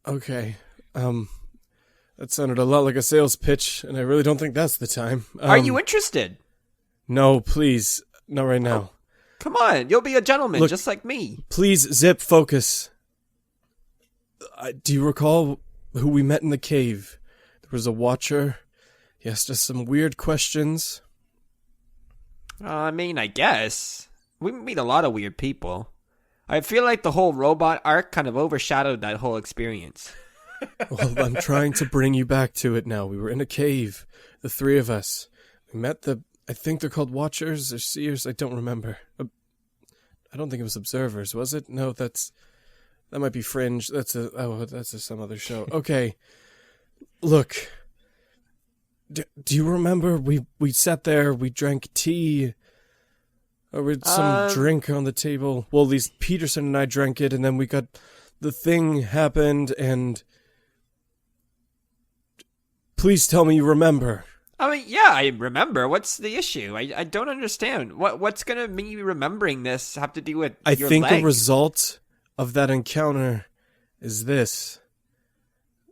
Okay, that sounded a lot like a sales pitch, and I really don't think that's the time. Are you interested? No, please, not right now. Come on, you'll be a gentleman Look- just like me. Please, Zip, focus. Do you recall who we met in the cave? There was a watcher. He asked us some weird questions. I mean, I guess. We meet a lot of weird people. I feel like the whole robot arc kind of overshadowed that whole experience. Well, I'm trying to bring you back to it now. We were in a cave, the three of us. We met the I think they're called watchers or seers. I don't remember. I don't think it was observers, was it? No, that might be Fringe. That's some other show. Okay, look. Do you remember we sat there, we drank tea, or with some drink on the table? Well, at least Peterson and I drank it, and then the thing happened, and please tell me you remember. I mean, yeah, I remember. What's the issue? I don't understand. What's gonna make you remembering this have to do with I your think leg? a result of that encounter is this.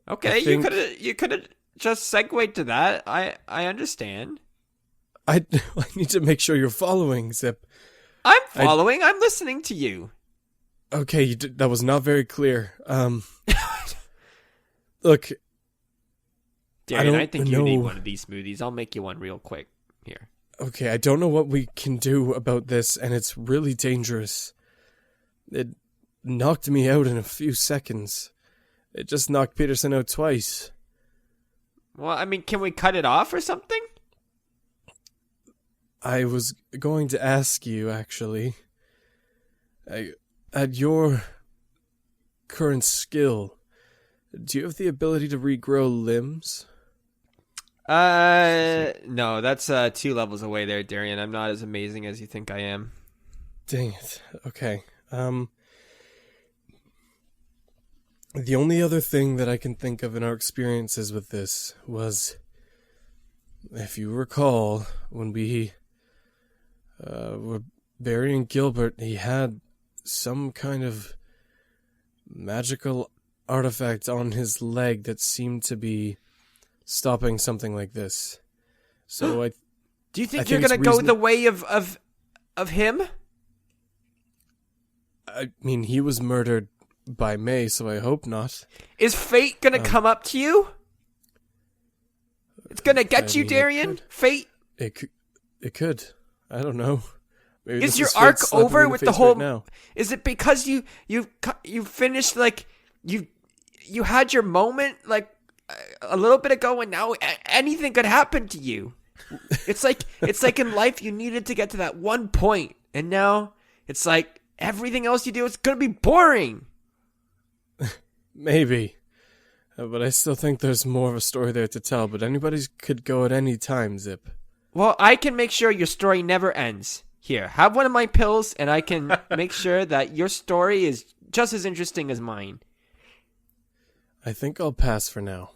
Okay, you could have just segued to that. I understand. I need to make sure you're following, Zip. I'm following. I'm listening to you. Okay, that was not very clear. Look, Darian, I don't think you need know. one of these smoothies. I'll make you one real quick. Here. Okay, I don't know what we can do about this, and it's really dangerous. It knocked me out in a few seconds. It just knocked Peterson out twice. Well, I mean, can we cut it off or something? I was going to ask you, actually. At your current skill, do you have the ability to regrow limbs? No, that's 2 levels away there, Darian. I'm not as amazing as you think I am. Dang it. Okay. The only other thing that I can think of in our experiences with this was, if you recall, when we were burying Gilbert, he had some kind of magical artifact on his leg that seemed to be stopping something like this. So Do you think I you're think gonna it's go the way of him? I mean, he was murdered by May, so I hope not. Is fate gonna come up to you? It's gonna get I you, mean, Darian. Fate. It could. I don't know. Maybe Is this your fate arc slapping me over in the with the face whole? right now. Is it because you finished like you had your moment like a little bit ago, and now anything could happen to you? It's like in life you needed to get to that one point, and now it's like everything else you do is gonna be boring. Maybe. But I still think there's more of a story there to tell, but anybody could go at any time, Zip. Well, I can make sure your story never ends. Here, have one of my pills, and I can make sure that your story is just as interesting as mine. I think I'll pass for now.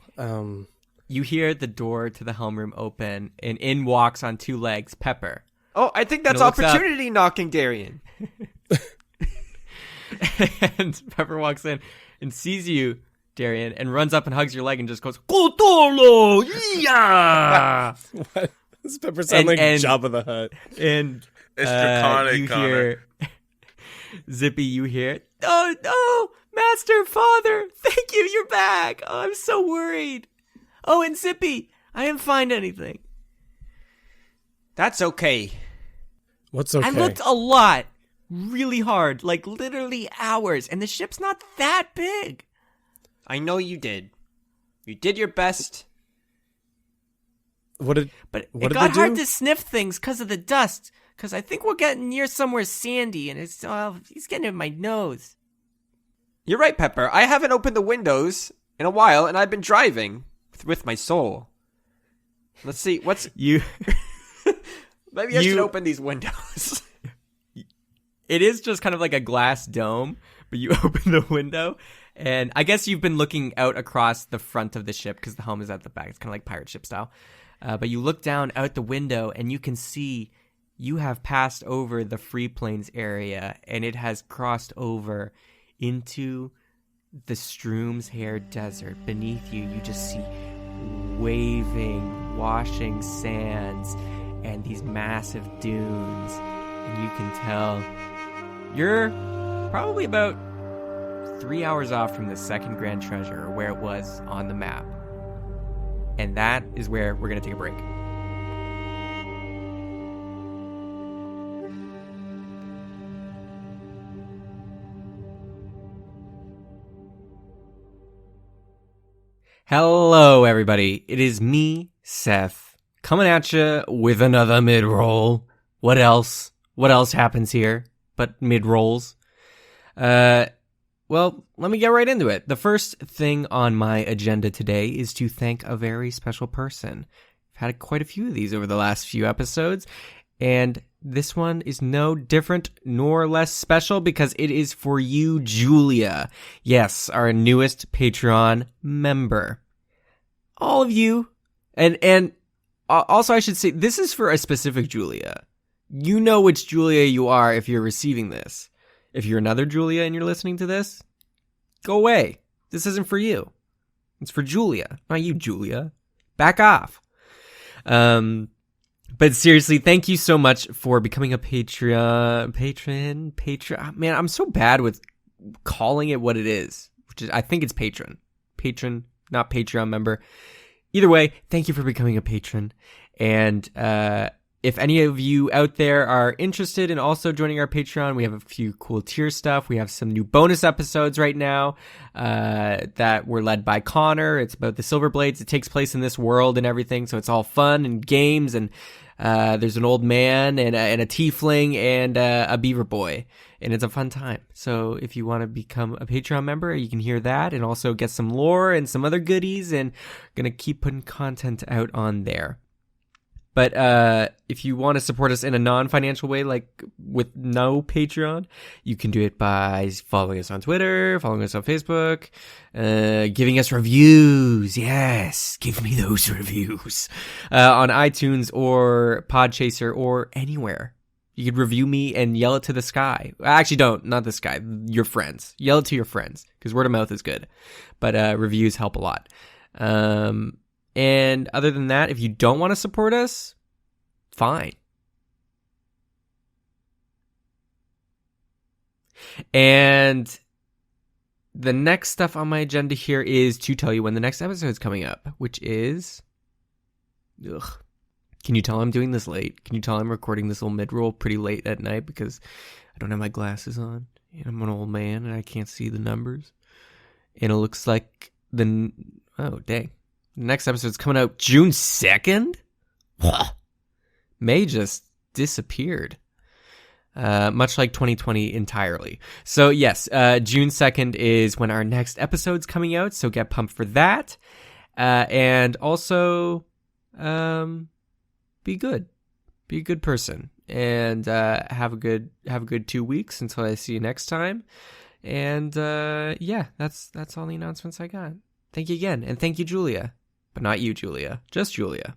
You hear the door to the helm room open, and in walks on 2 legs Pepper. Oh, I think that's And it looks opportunity knocking, Darian. And Pepper walks in and sees you, Darian, and runs up and hugs your leg and just goes, Cotolo! Yeah! What? This Pepper sound like Jabba the Hutt. And It's draconic, you Connor. hear, Zippy, you hear, oh, no, Master, Father, thank you, you're back. Oh, I'm so worried. Oh, and Zippy, I didn't find anything. That's okay. What's okay? I looked a lot, really hard, like literally hours, and the ship's not that big. I know you did. You did your best. But It what did got they hard do? to sniff things because of the dust, because I think we're getting near somewhere sandy, and he's getting in my nose. You're right, Pepper. I haven't opened the windows in a while, and I've been driving with my soul. Let's see. You... Maybe I should open these windows. It is just kind of like a glass dome, but you open the window, and I guess you've been looking out across the front of the ship because the helm is at the back. It's kind of like pirate ship style. But you look down out the window, and you can see you have passed over the Free Plains area, and it has crossed over into the Stroom's Hair Desert. Beneath you, you just see waving, washing sands and these massive dunes, and you can tell you're probably about 3 hours off from the second Grand Treasure, or where it was on the map. And that is where we're going to take a break. Hello, everybody. It is me, Seth, coming at you with another mid-roll. What else? What else happens here but mid-rolls? Well, let me get right into it. The first thing on my agenda today is to thank a very special person. I've had quite a few of these over the last few episodes, and this one is no different nor less special because it is for you, Julia. Yes, our newest Patreon member. All of you. And also I should say, this is for a specific Julia. You know which Julia you are if you're receiving this. If you're another Julia and you're listening to this, go away. This isn't for you. It's for Julia, not you, Julia. Back off. But seriously, thank you so much for becoming a patron. Man, I'm so bad with calling it what it is, which is, I think it's patron, not Patreon member. Either way, thank you for becoming a patron. And, if any of you out there are interested in also joining our Patreon, we have a few cool tier stuff. We have some new bonus episodes right now that were led by Connor. It's about the Silverblades. It takes place in this world and everything, so it's all fun and games. And there's an old man and a tiefling and a beaver boy, and it's a fun time. So if you want to become a Patreon member, you can hear that and also get some lore and some other goodies. And gonna keep putting content out on there. But if you want to support us in a non-financial way, like with no Patreon, you can do it by following us on Twitter, following us on Facebook, giving us reviews. Yes, give me those reviews on iTunes or Podchaser or anywhere. You could review me and yell it to the sky. Actually, not the sky, your friends. Yell it to your friends, because word of mouth is good. But reviews help a lot. And other than that, if you don't want to support us, fine. And the next stuff on my agenda here is to tell you when the next episode is coming up, which is... Can you tell I'm doing this late? Can you tell I'm recording this little mid-roll pretty late at night because I don't have my glasses on and I'm an old man and I can't see the numbers? And it looks like oh, dang. The next episode's coming out June 2nd? May just disappeared. Much like 2020 entirely. So yes, June 2nd is when our next episode's coming out, so get pumped for that. And also, be good. Be a good person. And have a good 2 weeks until I see you next time. And yeah, that's all the announcements I got. Thank you again, and thank you, Julia. But not you, Julia. Just Julia.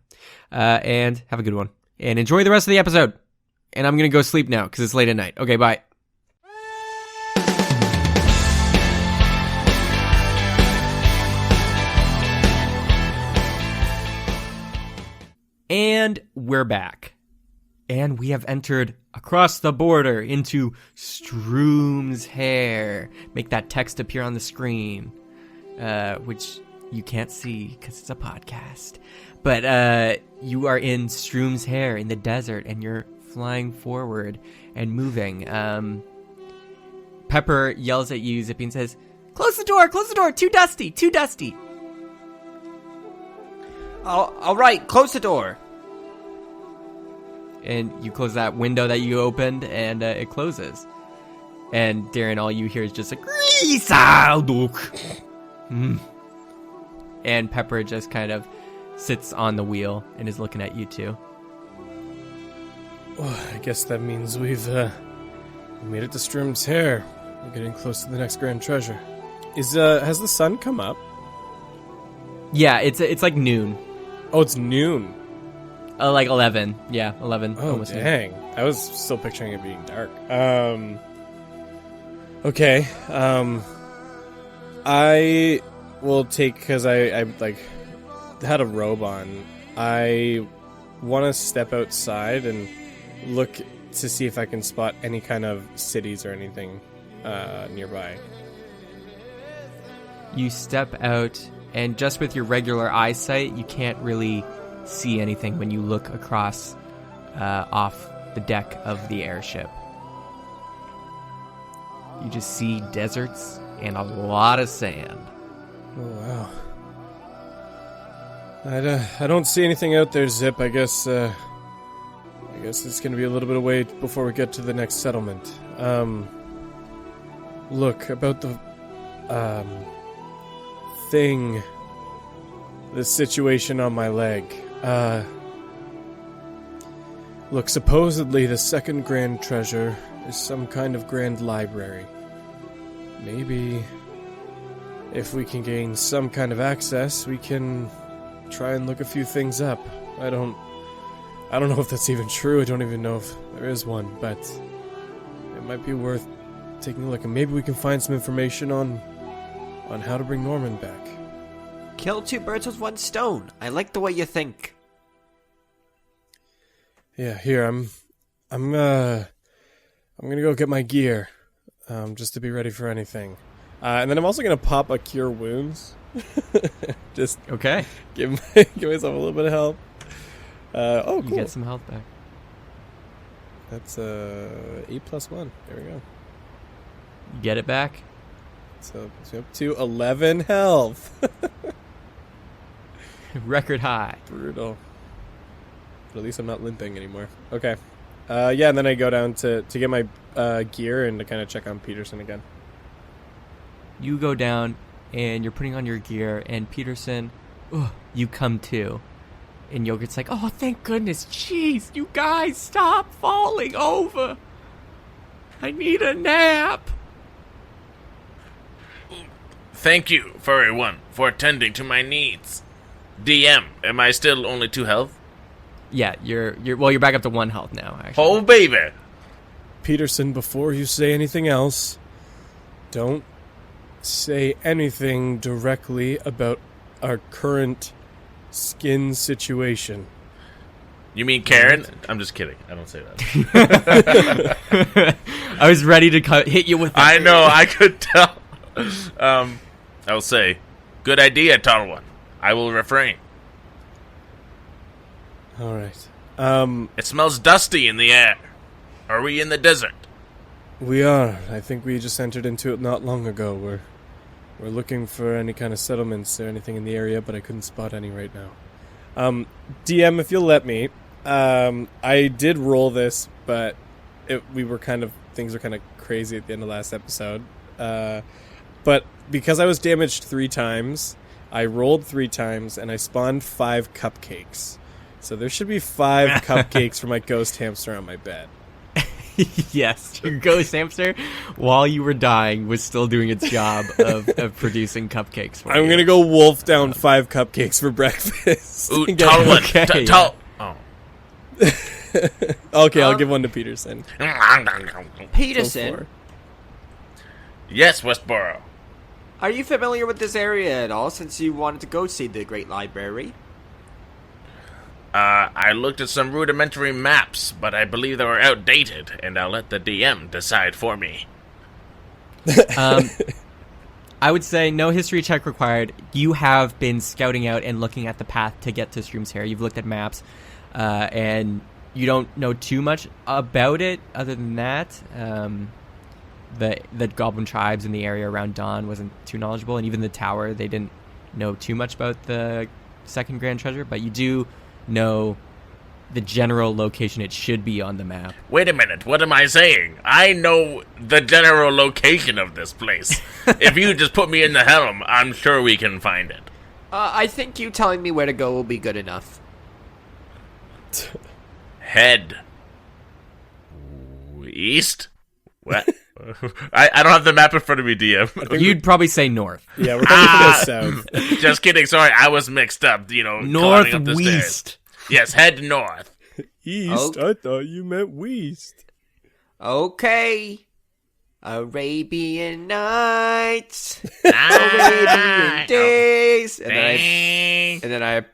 And have a good one. And enjoy the rest of the episode. And I'm going to go sleep now because it's late at night. Okay, bye. And we're back. And we have entered across the border into Stroom's hair. Make that text appear on the screen. Which you can't see because it's a podcast. But you are in Stroom's hair in the desert, and you're flying forward and moving. Pepper yells at you, Zippy, and says, close the door, too dusty. All right, close the door. And you close that window that you opened, and it closes. And Darren, all you hear is just like, and Pepper just kind of sits on the wheel and is looking at you two. Well, I guess that means we've made it to Stroom's hair. We're getting close to the next grand treasure. Has the sun come up? Yeah, it's like noon. Oh, it's noon. Like 11. Yeah, 11. Oh, almost dang. noon. I was still picturing it being dark. Okay. I will take, because I like had a robe on. I want to step outside and look to see if I can spot any kind of cities or anything nearby. You step out, and just with your regular eyesight, you can't really see anything when you look across off the deck of the airship. You just see deserts and a lot of sand. Oh, wow. I don't see anything out there, Zip. I guess it's gonna be a little bit of wait before we get to the next settlement. Look, about the, thing, the situation on my leg. Look, supposedly the second grand treasure is some kind of grand library. Maybe if we can gain some kind of access, we can try and look a few things up. I don't know if that's even true. I don't even know if there is one, but it might be worth taking a look, and maybe we can find some information on how to bring Norman back. Kill two birds with one stone. I like the way you think. Yeah, here I'm gonna go get my gear, just to be ready for anything. And then I'm also gonna pop a cure wounds. Just Okay. give myself a little bit of help. Oh, cool. You get some health back. That's 8+1. There we go. You get it back. So it's up to 11 health. Record high. Brutal. But at least I'm not limping anymore. Okay. Yeah, and then I go down to get my gear and to kind of check on Peterson again. You go down and you're putting on your gear, and Peterson, you come to. And Yogurt's like, oh, thank goodness. Jeez, you guys, stop falling over. I need a nap. Thank you, furry one, for attending to my needs. DM, am I still only 2 health? Yeah, you're back up to 1 health now, actually. Oh, baby! Peterson, before you say anything else, don't say anything directly about our current skin situation. You mean Karen? I'm just kidding. I don't say that. I was ready to hit you with I know, I could tell. I will say, good idea, tall one. I will refrain. All right. It smells dusty in the air. Are we in the desert? We are. I think we just entered into it not long ago. We're looking for any kind of settlements or anything in the area, but I couldn't spot any right now. DM, if you'll let me, I did roll this, but things were kind of crazy at the end of last episode. But because I was damaged 3 times, I rolled 3 times, and I spawned 5 cupcakes. So there should be 5 cupcakes for my ghost hamster on my bed. Yes, your ghost hamster, while you were dying, was still doing its job of producing cupcakes for you. I'm going to go wolf down 5 cupcakes for breakfast. Ooh, tall one. Okay, Tall. Oh. Okay, I'll give one to Peterson. Peterson, Yes, Westboro. are you familiar with this area at all since you wanted to go see the Great Library? I looked at some rudimentary maps, but I believe they were outdated, and I'll let the DM decide for me. I would say no history check required. You have been scouting out and looking at the path to get to Stroom's Hair. You've looked at maps, and you don't know too much about it other than that. The goblin tribes in the area around Dawn wasn't too knowledgeable, and even the tower, they didn't know too much about the second grand treasure, but you do know the general location it should be on the map. Wait a minute, what am I saying? I know the general location of this place. If you just put me in the helm, I'm sure we can find it. I think you telling me where to go will be good enough. Head. East? What? I don't have the map in front of me, DM. You'd probably say north. Yeah, we're probably going to go south. Just kidding, sorry, I was mixed up, climbing up the stairs. Northwest. Yes, head north. East? Oh. I thought you meant west. Okay. Arabian Nights. Arabian Days. And then I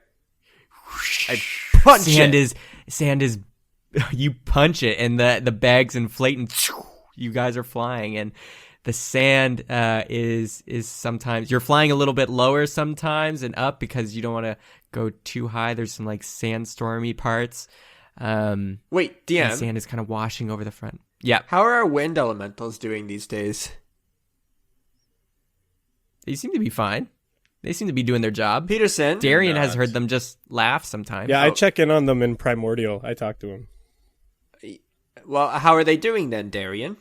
punch it. Sand is you punch it and the bags inflate and you guys are flying, and the sand is sometimes you're flying a little bit lower sometimes and up because you don't want to go too high. There's some like sandstormy parts. Wait, And DM, sand is kind of washing over the front. Yeah, how are our wind elementals doing these days? they seem to be fine. They seem to be doing their job. Peterson. Darian has heard them just laugh sometimes. Yeah, I check in on them in Primordial. I talk to him. Well, how are they doing then, Darian?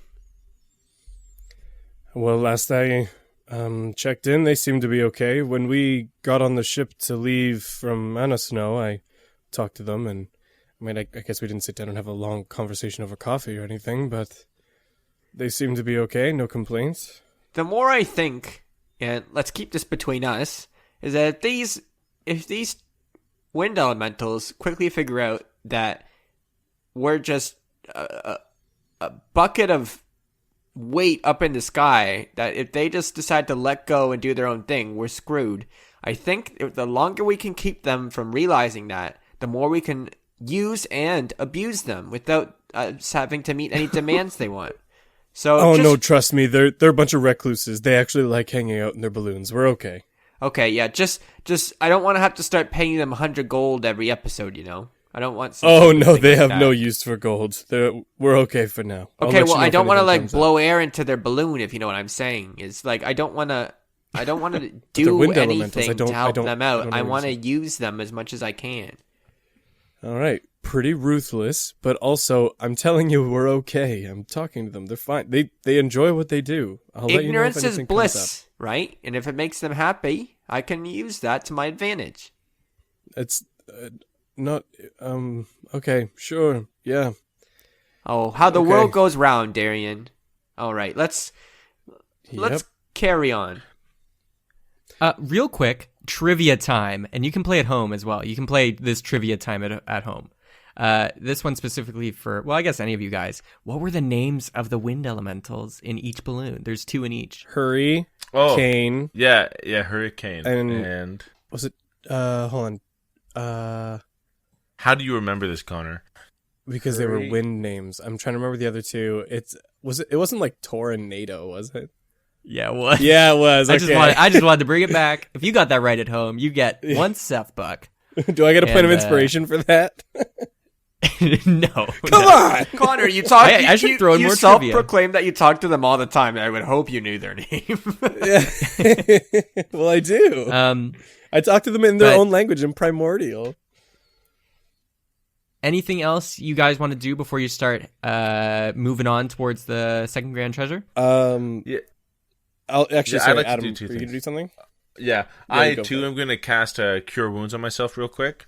Well, last I checked in, they seemed to be okay. When we got on the ship to leave from Anasno, I talked to them, and I guess we didn't sit down and have a long conversation over coffee or anything, but they seemed to be okay, no complaints. The more I think, and let's keep this between us, is that if these wind elementals quickly figure out that we're just a bucket of weight up in the sky, that if they just decide to let go and do their own thing, we're screwed. I think the longer we can keep them from realizing that, the more we can use and abuse them without having to meet any demands they want. So no, trust me, they're a bunch of recluses. They actually like hanging out in their balloons. We're okay. Okay, yeah, just I don't want to have to start paying them 100 gold every episode, you know? I don't want Oh no, they have no use for gold. We're okay for now. Okay, well, I don't want to like blow air into their balloon, if you know what I'm saying. It's like I don't want to do anything to help them out. I want to use them as much as I can. All right, pretty ruthless, but also I'm telling you we're okay. I'm talking to them. They're fine. They enjoy what they do. I'll let you know if Ignorance is anything bliss, comes up. right? And if it makes them happy, I can use that to my advantage. It's not okay, sure. Yeah. Oh, how the Okay. world goes round, Darian. All right, let's Yep. carry on. Real quick, trivia time, and you can play at home as well. You can play this trivia time at home. This one specifically for, well, I guess any of you guys. What were the names of the wind elementals in each balloon? There's 2 in each. Hurry, Kane. Yeah, Hurricane. And was it hold on. How do you remember this, Connor? Because they were wind names. I'm trying to remember the other two. It wasn't like Tor and NATO, was it? Yeah, it was. Yeah, it was. I Okay. just wanted to bring it back. If you got that right at home, you get 1 Seth buck. Do I get a point of And, inspiration for that? No. Come on! Connor, you talk. I should throw in you more trivia. self-proclaim that you talk to them all the time. I would hope you knew their name. Well, I do. I talk to them in their own language in Primordial. Anything else you guys want to do before you start moving on towards the second grand treasure? Yeah. I'll actually. Yeah, Sorry, I'd like to Adam, do two are you gonna things. do something? Yeah, I too am going to cast Cure Wounds on myself real quick.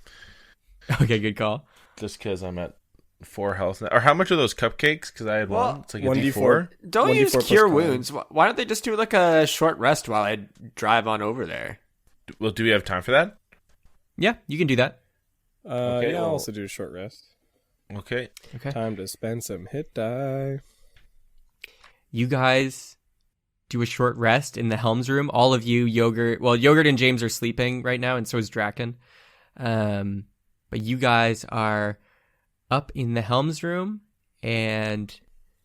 Okay, good call. Just because I'm at 4 health now. Or how much are those cupcakes? Because I had Well, one. It's like a 1d4. D4. Don't 1d4 use plus cure con. wounds. Why don't they just do like a short rest while I drive on over there? Well, do we have time for that? Yeah, you can do that. Okay, Yeah, I'll well- also do a short rest. Okay. Okay. Time to spend some hit die. You guys do a short rest in the Helms room. All of you, Yogurt and James are sleeping right now, and so is Draken. But you guys are up in the Helms room, and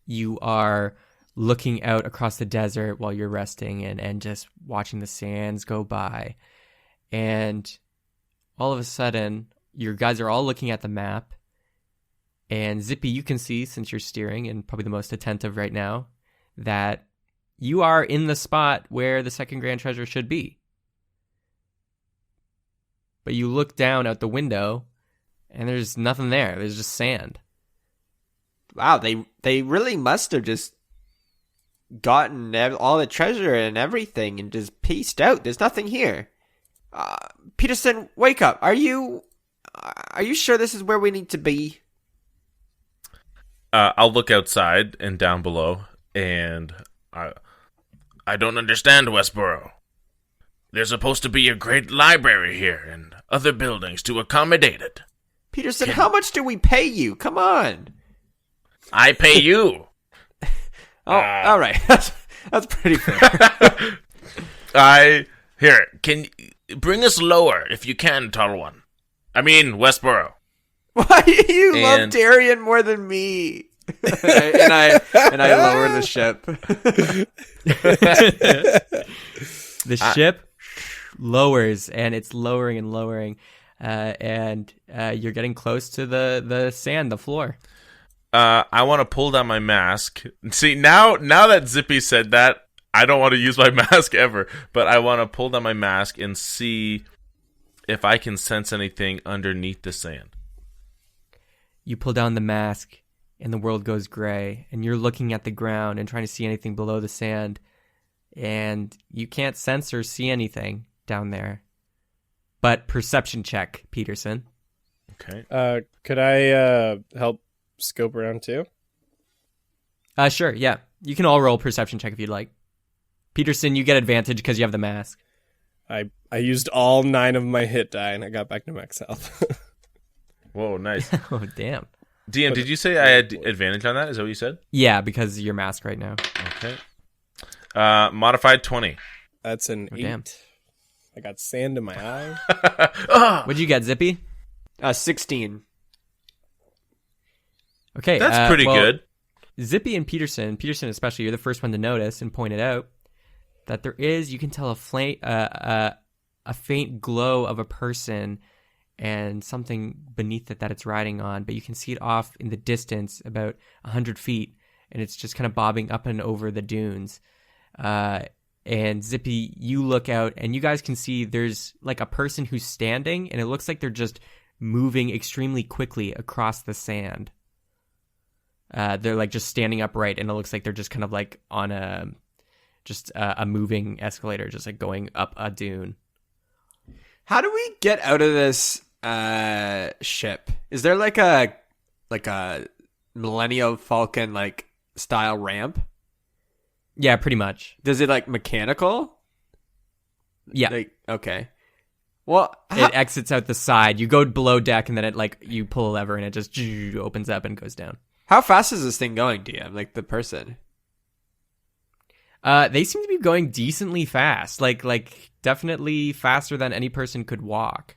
you are looking out across the desert while you're resting and just watching the sands go by. And all of a sudden, your guys are all looking at the map. And Zippy, you can see, since you're steering and probably the most attentive right now, that you are in the spot where the second grand treasure should be. But you look down out the window, and there's nothing there. There's just sand. Wow, they really must have just gotten all the treasure and everything and just pieced out. There's nothing here. Peterson, wake up. Are you sure this is where we need to be? I'll look outside and down below, and I don't understand, Westboro. There's supposed to be a great library here and other buildings to accommodate it. Peterson, how much do we pay you? Come on. I pay you. All right. That's pretty fair. Can bring us lower if you can, Tall One. I mean, Westboro. Why you love And- Darian more than me? and I lower the ship. The ship lowers, and it's lowering and lowering, and you're getting close to the sand, the floor. I want to pull down my mask. See, now that Zippy said that, I don't want to use my mask ever, but I want to pull down my mask and see if I can sense anything underneath the sand. You pull down the mask, and the world goes gray, and you're looking at the ground and trying to see anything below the sand, and you can't sense or see anything down there. But perception check, Peterson. Okay. Could I help scope around too? Sure, yeah. You can all roll perception check if you'd like. Peterson, you get advantage because you have the mask. I used all 9 of my hit die, and I got back to max health. Whoa, nice. Oh, damn. Dean, did you say I had advantage on that? Is that what you said? Yeah, because of your mask right now. Okay. Modified 20. That's an 8. Damn. I got sand in my eye. What'd you get, Zippy? 16. Okay. That's pretty good. Zippy and Peterson especially, you're the first one to notice and point it out, that there is, you can tell a faint glow of a person and something beneath it that it's riding on, but you can see it off in the distance about 100 feet, and it's just kind of bobbing up and over the dunes. And Zippy, you look out, and you guys can see there's like a person who's standing, and it looks like they're just moving extremely quickly across the sand. They're like just standing upright, and it looks like they're just kind of like on a moving escalator, just like going up a dune. How do we get out of this ship? Is there like a Millennium Falcon like style ramp? Yeah, pretty much. Does it like mechanical? Yeah. Like, okay. Well, It exits out the side. You go below deck, and then it like you pull a lever, and it just opens up and goes down. how fast is this thing going, DM? Like the person? They seem to be going decently fast. Like definitely faster than any person could walk.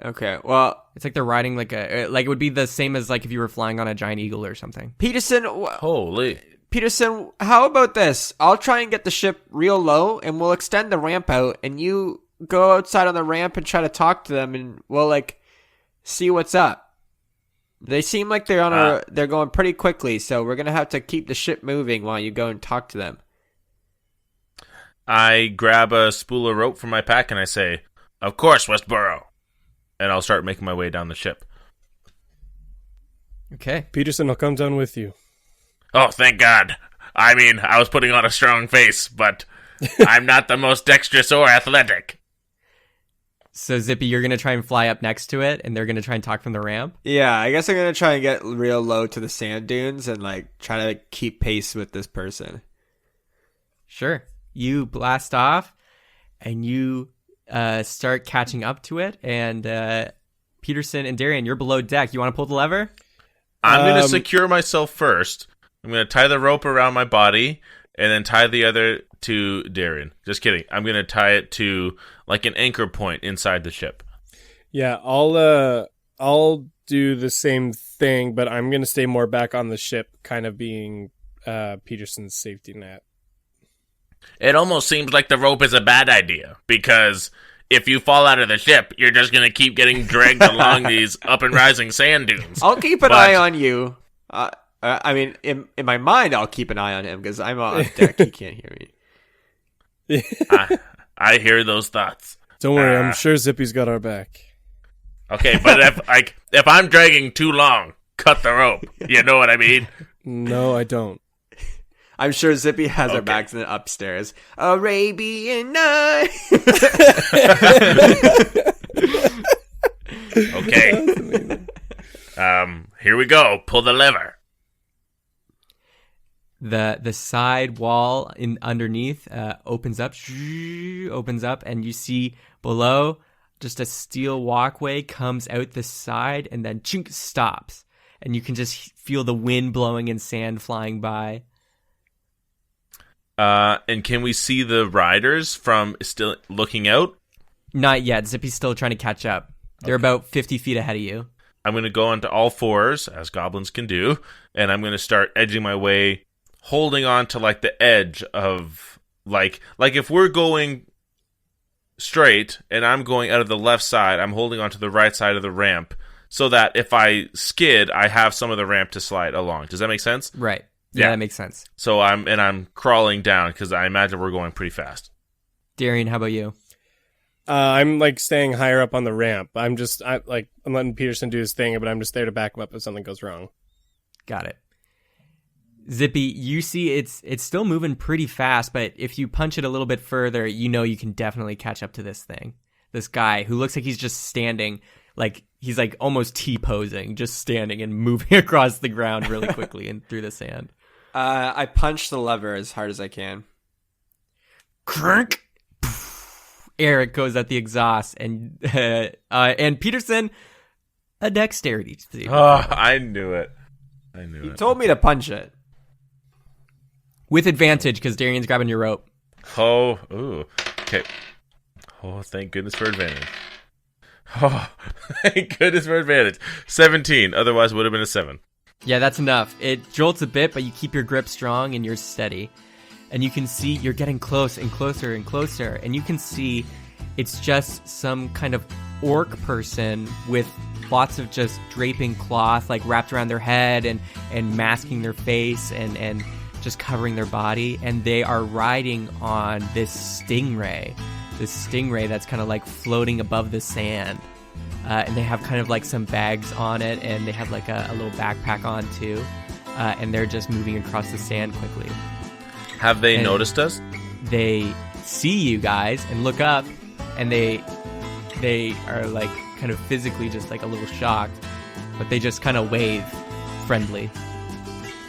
Okay. Well, It's like they're riding like it would be the same as like if you were flying on a giant eagle or something. Peterson, Holy. Peterson, how about this? I'll try and get the ship real low, and we'll extend the ramp out, and you go outside on the ramp and try to talk to them, and we'll like see what's up. They seem like they're going pretty quickly, so we're gonna have to keep the ship moving while you go and talk to them. I grab a spool of rope from my pack and I say, "Of course, Westboro." And I'll start making my way down the ship. Okay. Peterson, I'll come down with you. Oh, thank God. I mean, I was putting on a strong face, but I'm not the most dexterous or athletic. So Zippy, you're gonna try and fly up next to it, and they're gonna try and talk from the ramp. Yeah, I guess I'm gonna try and get real low to the sand dunes and like try to keep pace with this person. Sure. You blast off, and you start catching up to it. And Peterson and Darian, you're below deck. You want to pull the lever? I'm going to secure myself first. I'm going to tie the rope around my body and then tie the other to Darian. Just kidding. I'm going to tie it to like an anchor point inside the ship. Yeah, I'll do the same thing, but I'm gonna stay more back on the ship, kind of being Peterson's safety net. It almost seems like the rope is a bad idea, because if you fall out of the ship, you're just going to keep getting dragged along these up and rising sand dunes. I'll keep an eye on you. I mean, in my mind, I'll keep an eye on him because I'm on deck. He can't hear me. I hear those thoughts. Don't worry, I'm sure Zippy's got our back. Okay, but if I'm dragging too long, cut the rope. You know what I mean? No, I don't. I'm sure Zippy has our backs in the upstairs. Arabian Night. Okay. Here we go. Pull the lever. The side wall underneath opens up, and you see below just a steel walkway comes out the side and then chink stops, and you can just feel the wind blowing and sand flying by. And can we see the riders from still looking out? Not yet. Zippy's still trying to catch up. They're about 50 feet ahead of you. I'm going to go onto all fours, as goblins can do, and I'm going to start edging my way, holding on to like the edge of like if we're going straight and I'm going out of the left side, I'm holding onto the right side of the ramp so that if I skid, I have some of the ramp to slide along. Does that make sense? Right. Yeah, that makes sense. So I'm crawling down because I imagine we're going pretty fast. Darian, how about you? I'm like staying higher up on the ramp. I'm letting Peterson do his thing, but I'm just there to back him up if something goes wrong. Got it. Zippy, you see it's still moving pretty fast, but if you punch it a little bit further, you know you can definitely catch up to this thing. This guy who looks like he's just standing, like he's like almost T-posing, just standing and moving across the ground really quickly and through the sand. I punch the lever as hard as I can. Crunk! Eric goes at the exhaust, and Peterson, a dexterity. Oh, I knew it. You told me to punch it. With advantage, because Darian's grabbing your rope. Oh, ooh. Okay. Oh, thank goodness for advantage. Oh, thank goodness for advantage. 17, otherwise would have been a 7. Yeah, that's enough. It jolts a bit, but you keep your grip strong and you're steady. And you can see you're getting close and closer and closer. And you can see it's just some kind of orc person with lots of just draping cloth like wrapped around their head and masking their face and just covering their body. And they are riding on this stingray that's kind of like floating above the sand. And they have kind of like some bags on it, and they have like a little backpack on too. And they're just moving across the sand quickly. Have they noticed us? They see you guys and look up, and they are like kind of physically just like a little shocked, but they just kind of wave friendly.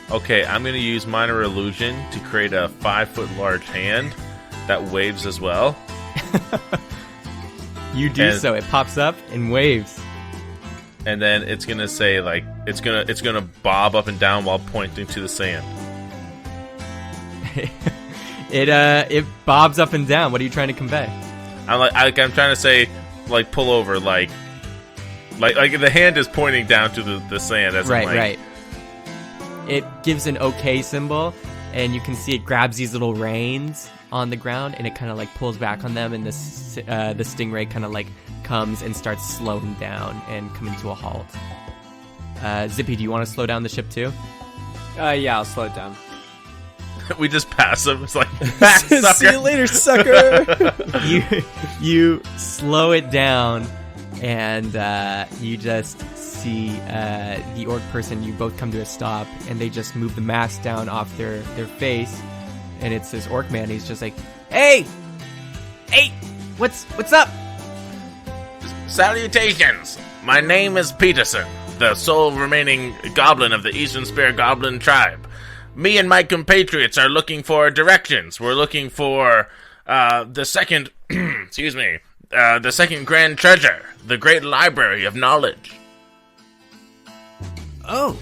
Okay, I'm going to use Minor Illusion to create a 5-foot large hand that waves as well. You do so. It pops up and waves. And then it's going to say like it's going to bob up and down while pointing to the sand. It bobs up and down. What are you trying to convey? I'm trying to say like pull over like the hand is pointing down to the sand as right. It gives an okay symbol, and you can see it grabs these little reins on the ground, and it kind of like pulls back on them, and the stingray kind of like comes and starts slowing down and coming to a halt. Zippy, do you want to slow down the ship too? Yeah, I'll slow it down. We just pass him. It's like, See you later, sucker. you slow it down, and you just see the orc person. You both come to a stop, and they just move the mask down off their face, and it's this orc man. He's just like, hey, what's up? Salutations! My name is Peterson, the sole remaining goblin of the Eastern Spear Goblin tribe. Me and my compatriots are looking for directions. We're looking for the second, the second grand treasure, the great library of knowledge. Oh,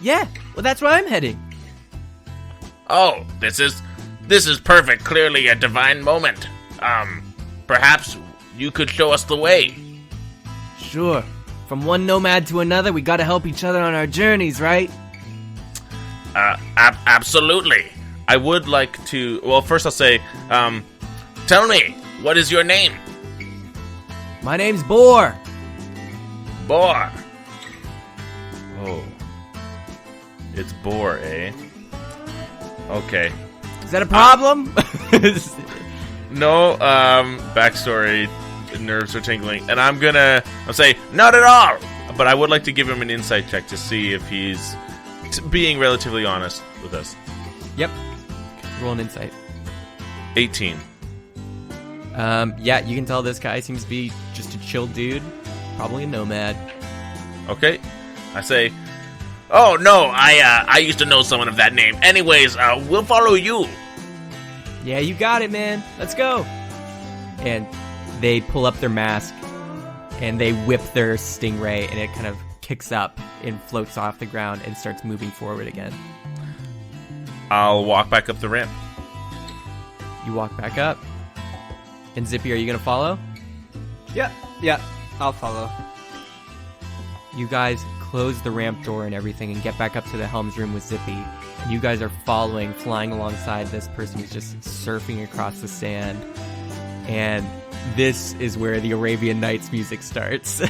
yeah. Well, that's where I'm heading. Oh, this is perfect. Clearly a divine moment. Perhaps you could show us the way. Sure. From one nomad to another, we gotta help each other on our journeys, right? Absolutely. I would like to... Well, first I'll say, tell me, what is your name? My name's Boar. Boar. Oh. It's Boar, eh? Okay. Is that a problem? No, backstory, nerves are tingling, and I'll say, not at all! But I would like to give him an insight check to see if he's being relatively honest with us. Yep. Roll an insight. 18. Yeah, you can tell this guy seems to be just a chill dude, probably a nomad. Okay. I say, oh no, I used to know someone of that name. Anyways, we'll follow you. Yeah, you got it, man. Let's go. And they pull up their mask, and they whip their stingray, and it kind of kicks up and floats off the ground and starts moving forward again. I'll walk back up the ramp. You walk back up. And Zippy, are you going to follow? Yeah, I'll follow. You guys close the ramp door and everything and get back up to the helm's room with Zippy. And you guys are flying alongside this person who's just surfing across the sand. And this is where the Arabian Nights music starts.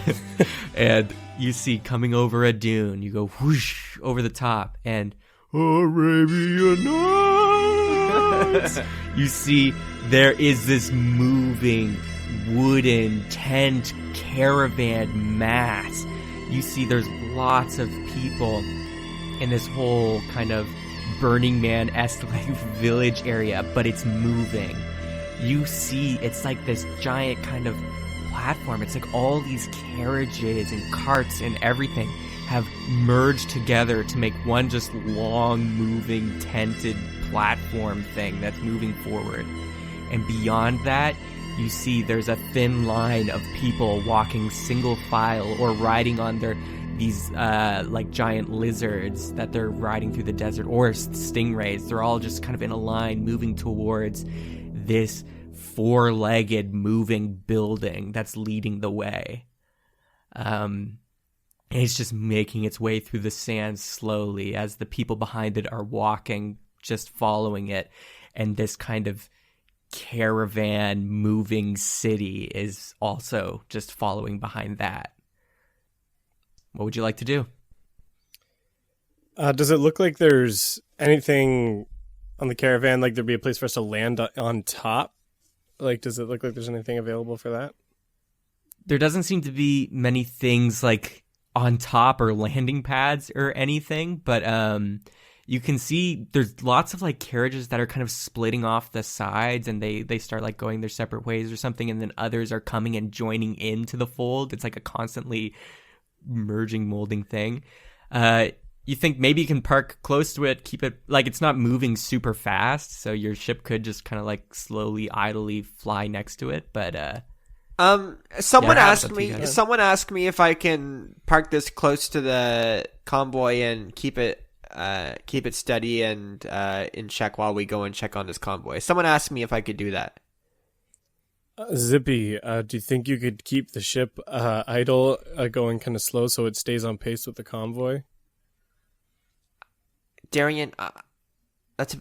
And you see coming over a dune, you go whoosh over the top, and Arabian Nights. You see, there is this moving wooden tent caravan mass. You see, there's lots of people in this whole kind of Burning Man-esque like village area, but it's moving. You see, it's like this giant kind of platform. It's like all these carriages and carts and everything have merged together to make one just long moving tented platform thing that's moving forward. And beyond that, you see there's a thin line of people walking single file or riding on these like giant lizards that they're riding through the desert, or stingrays. They're all just kind of in a line moving towards this four-legged moving building that's leading the way. And it's just making its way through the sand slowly as the people behind it are walking, just following it. And this kind of caravan moving city is also just following behind that. What would you like to do? Does it look like there's anything on the caravan, like there'd be a place for us to land on top? Like, does it look like there's anything available for that? There doesn't seem to be many things like on top or landing pads or anything, but you can see there's lots of like carriages that are kind of splitting off the sides, and they start like going their separate ways or something, and then others are coming and joining into the fold. It's like a constantly merging, molding thing. You think maybe you can park close to it, keep it like it's not moving super fast, so your ship could just kind of like slowly, idly fly next to it. But someone yeah, asked me. Someone asked me if I can park this close to the convoy and keep it steady and in check while we go and check on this convoy. Someone asked me if I could do that. Zippy, do you think you could keep the ship idle, going kind of slow so it stays on pace with the convoy? Darian, that's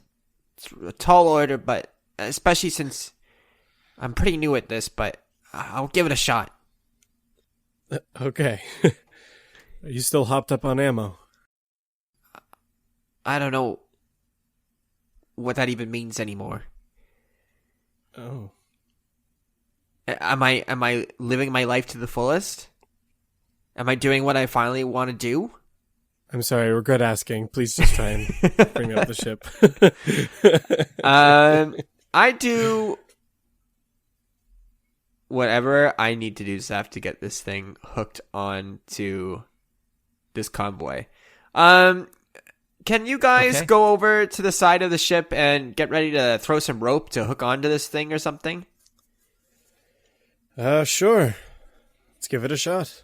a tall order, but especially since I'm pretty new at this, but I'll give it a shot. Okay. Are you still hopped up on ammo? I don't know what that even means anymore. Oh. Am I living my life to the fullest? Am I doing what I finally want to do? I'm sorry, I regret asking. Please just try and bring up the ship. I do whatever I need to do to have to get this thing hooked on to this convoy. Can you guys go over to the side of the ship and get ready to throw some rope to hook onto this thing or something? Sure. Let's give it a shot.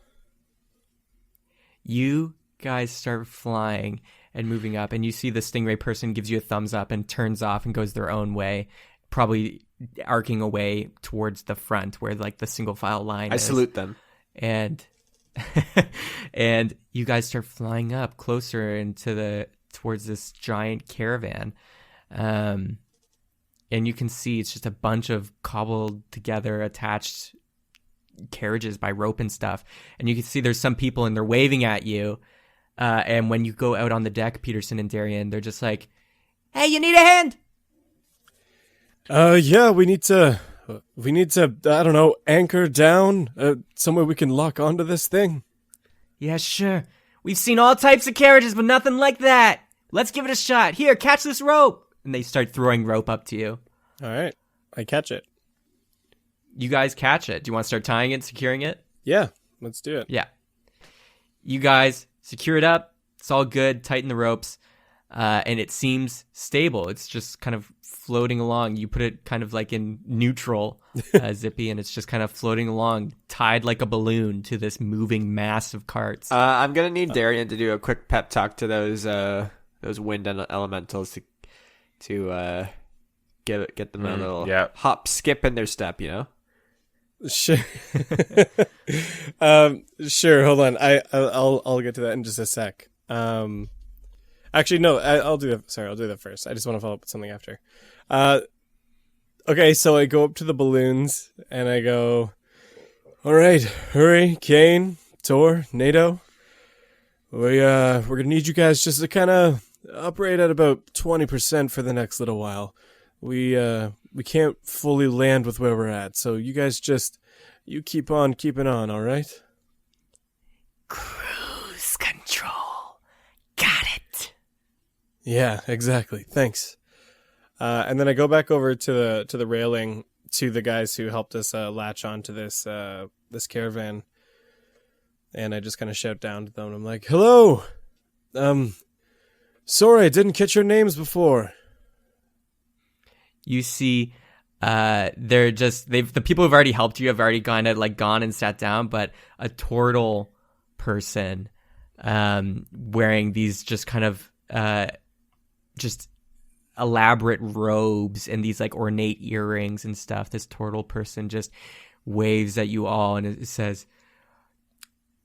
you guys start flying and moving up, and you see the stingray person gives you a thumbs up and turns off and goes their own way, probably arcing away towards the front where like the single file line I is. salute them. And and you guys start flying up closer into towards this giant caravan. And you can see it's just a bunch of cobbled together attached carriages by rope and stuff. And you can see there's some people and they're waving at you. And when you go out on the deck, Peterson and Darian, they're just like, "Hey, you need a hand?" Yeah, we need to, I don't know, anchor down, somewhere we can lock onto this thing. "Yeah, sure. We've seen all types of carriages, but nothing like that. Let's give it a shot. Here, catch this rope." And they start throwing rope up to you. All right, I catch it. You guys catch it. Do you want to start tying it, securing it? Yeah, let's do it. Yeah. You guys secure it up. It's all good. Tighten the ropes. And it seems stable. It's just kind of floating along. You put it kind of like in neutral, Zippy, and it's just kind of floating along, tied like a balloon to this moving mass of carts. I'm gonna need Darian to do a quick pep talk to those wind elementals to get them a little hop, skip in their step, you know. Sure. Sure. Hold on. I'll get to that in just a sec. Actually, no. I'll do that. Sorry, I'll do that first. I just want to follow up with something after. Okay. So I go up to the balloons and I go, "All right, hurry, Kane, Tor, NATO. We're gonna need you guys just to kind of operate at about 20% for the next little while. We can't fully land with where we're at, so you guys you keep on keeping on, all right? Cruise control. Got it. Yeah, exactly. Thanks. And then I go back over to the railing to the guys who helped us latch onto this caravan, and I just kind of shout down to them. I'm like, "Hello, sorry I didn't catch your names before." You see, the people who've already helped you have already kind of like gone and sat down, but a turtle person, wearing these just kind of, just elaborate robes and these like ornate earrings and stuff. This turtle person just waves at you all and it says,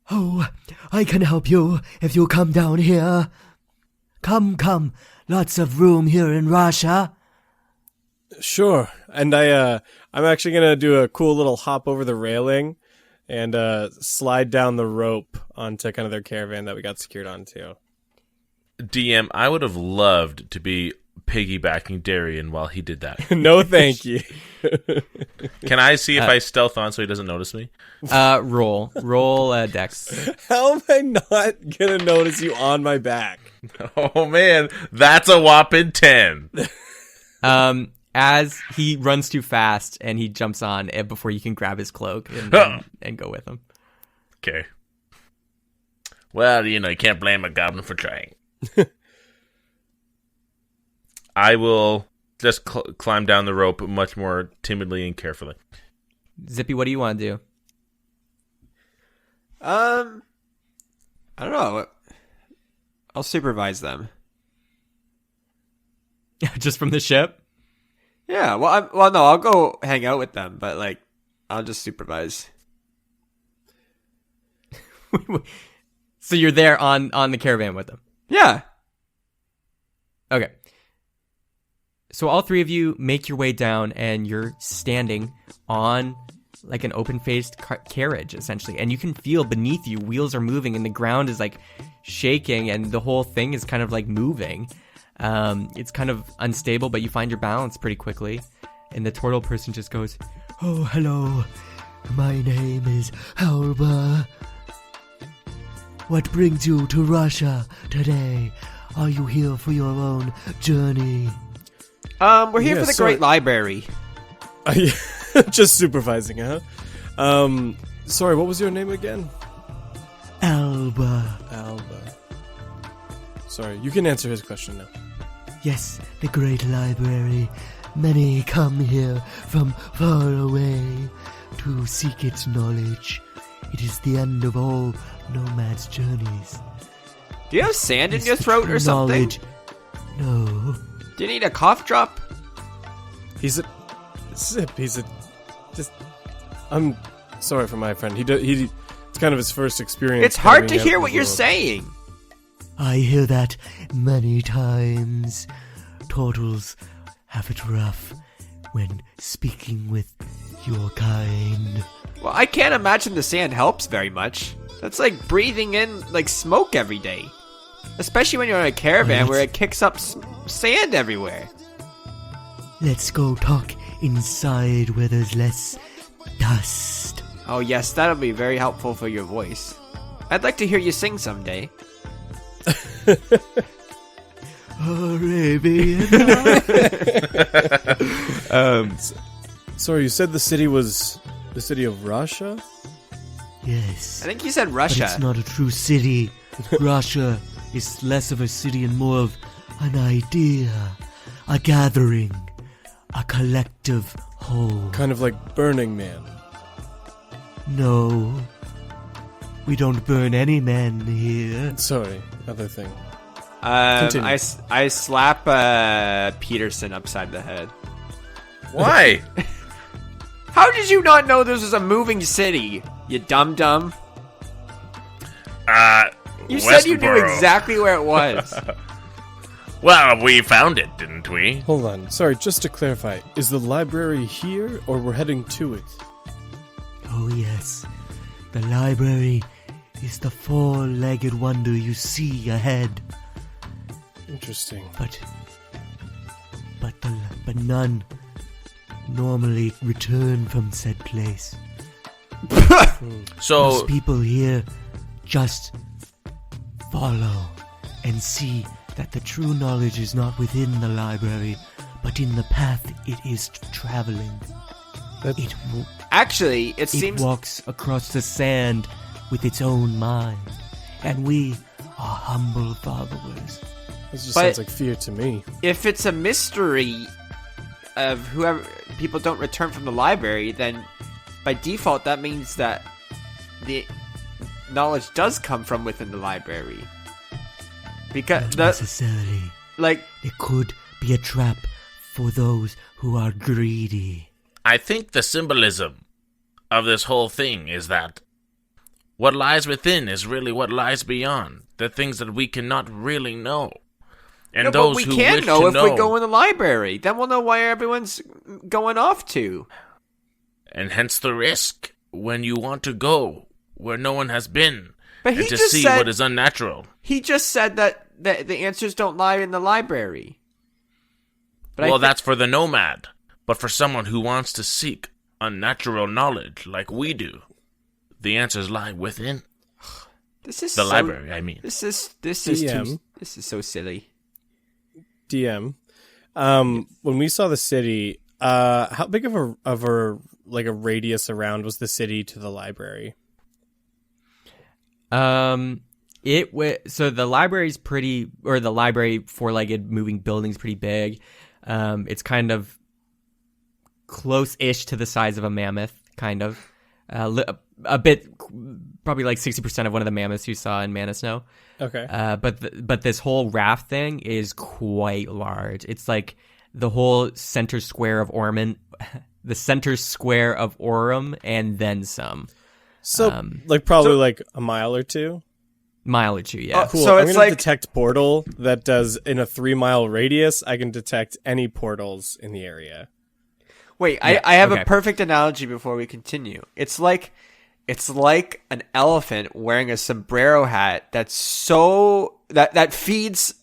"Oh, I can help you if you come down here. Come, lots of room here in Russia." Sure. And I'm actually gonna do a cool little hop over the railing and slide down the rope onto kind of their caravan that we got secured onto. DM, I would have loved to be piggybacking Darian while he did that. No, thank you. Can I see if I stealth on so he doesn't notice me? Roll Dex. How am I not gonna notice you on my back? Oh man, that's a whopping 10. As he runs too fast and he jumps on before you can grab his cloak and go with him. Okay. Well, you can't blame a goblin for trying. I will just climb down the rope much more timidly and carefully. Zippy, what do you want to do? I don't know. I'll supervise them. Just from the ship? Yeah, well, no, I'll go hang out with them, but like, I'll just supervise. So you're there on the caravan with them? Yeah. Okay. So all three of you make your way down, and you're standing on like an open-faced carriage, essentially. And you can feel beneath you, wheels are moving, and the ground is like shaking, and the whole thing is kind of like moving. It's kind of unstable, but you find your balance pretty quickly. And the turtle person just goes, "Oh, hello. My name is Alba. What brings you to Russia today? Are you here for your own journey?" We're here Yeah, for the sorry. Great Library. Just supervising, huh? Sorry, what was your name again? Alba. Sorry, you can answer his question now. Yes, the Great Library. Many come here from far away to seek its knowledge. It is the end of all nomads' journeys. Do you have sand in your throat or something? No. Do you need a cough drop? I'm sorry for my friend. It's kind of his first experience. It's hard to coming out hear in what the you're world. saying. I hear that many times. Turtles have it rough when speaking with your kind. Well, I can't imagine the sand helps very much. That's like breathing in like smoke every day. Especially when you're in a caravan where it kicks up sand everywhere. Let's go talk inside where there's less dust. Oh yes, that'll be very helpful for your voice. I'd like to hear you sing someday. Arabian. Sorry, you said the city was the city of Russia? Yes. I think you said But Russia. it's not a true city. Russia is less of a city and more of an idea, a gathering, a collective whole. Kind of like Burning Man. No, we don't burn any men here. Sorry, other thing. I Continue. slap Peterson upside the head. Why? How did you not know this was a moving city? You dum-dum. You said you knew Westboro. exactly where it was. Well, we found it, didn't we? Hold on. Sorry, just to clarify, is the library here or we're heading to it? Oh yes, the library is the four-legged wonder you see ahead. Interesting. But none normally return from said place. So Most people here just follow and see that the true knowledge is not within the library, but in the path it is traveling. It Actually, it seems walks across the sand with its own mind, and we are humble followers. This just But- sounds like fear to me. if it's a mystery of whoever people don't return from the library, then by default that means that the knowledge does come from within the library. Because Not the necessarily. like It could be a trap for those who are greedy. I think the symbolism of this whole thing is that what lies within is really what lies beyond. The things that we cannot really know. And no, those but we who can wish know to if know we go in the library. Then we'll know why everyone's going off to. and hence the risk when you want to go where no one has been But he and to just see said what is unnatural. he just said that the answers don't lie in the library. But Well, that's for the nomad, but for someone who wants to seek unnatural knowledge like we do, the answers lie within this is the so, library. I mean, This is DM. this is so silly. DM. When we saw the city, how big of a like a radius around was the city to the library? So the library's pretty, or the library four-legged moving building's pretty big. It's kind of close-ish to the size of a mammoth, kind of. A bit, probably like 60% of one of the mammoths you saw in Mana Snow. Okay. But this whole raft thing is quite large. It's like the whole center square of Ormond, the center square of Orem, and then some. So, like probably like a mile or two. Mile or two, yeah. Cool. So I'm it's gonna like- detect portal that does in a 3-mile radius. I can detect any portals in the area. Wait, Yeah, I have okay. a perfect analogy before we continue. It's like an elephant wearing a sombrero hat that's so that feeds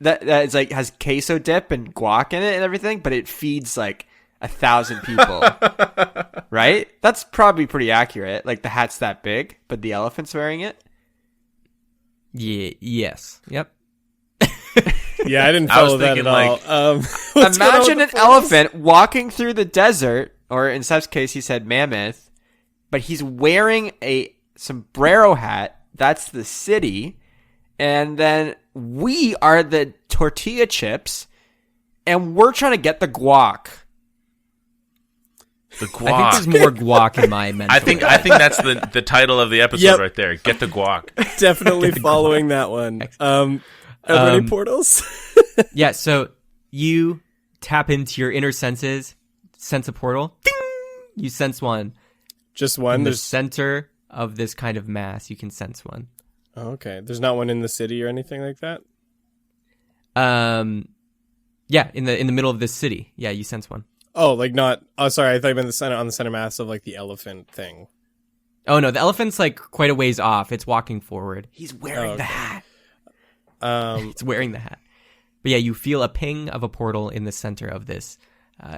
that is like has queso dip and guac in it and everything, but it feeds like 1,000 people. Right? That's probably pretty accurate. Like the hat's that big, but the elephant's wearing it. Yeah. Yes. Yep. Yeah, I didn't I was follow that at thinking, all. like- What's going on Imagine with an the portals? elephant walking through the desert, or in Seth's case, he said mammoth, but he's wearing a sombrero hat. That's the city. And then we are the tortilla chips, and we're trying to get the guac. the I think guac. there's more guac in my mental. I think that's the title of the episode Yep. right there. Get the guac. Definitely following that one. Are there any portals? Yeah, so you tap into your inner senses, sense a portal. Ding! You sense one. Just In one. the There's center of this kind of mass, you can sense one. oh, okay. There's not one in the city or anything like that. Yeah, in the middle of this city. Yeah, you sense one. Oh, like not. Oh, sorry. I thought you meant on the center mass of like the elephant thing. Oh no, the elephant's like quite a ways off. It's walking forward. He's wearing the hat. It's wearing the hat. But yeah, you feel a ping of a portal in the center of this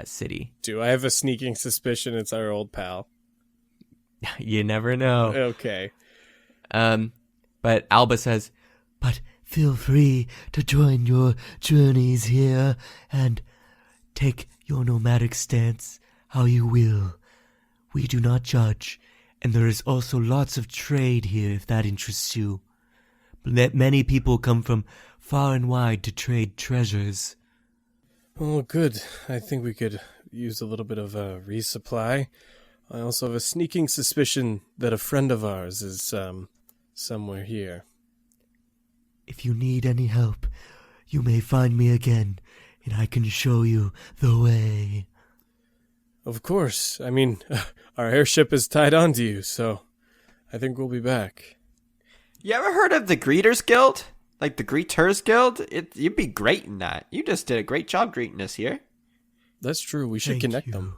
city. Do I have a sneaking suspicion it's our old pal? You never know. Okay. But Alba says, But feel free to join your journeys here and take your nomadic stance how you will. We do not judge, and there is also lots of trade here if that interests you. Many people come from far and wide to trade treasures. Oh, good. I think we could use a little bit of a resupply. I also have a sneaking suspicion that a friend of ours is somewhere here. If you need any help, you may find me again, and I can show you the way. Of course. I mean, our airship is tied onto you, so I think we'll be back. You ever heard of the Greeters Guild? Like the Greeters Guild? You'd be great in that. You just did a great job greeting us here. That's true. We should Thank connect you. them.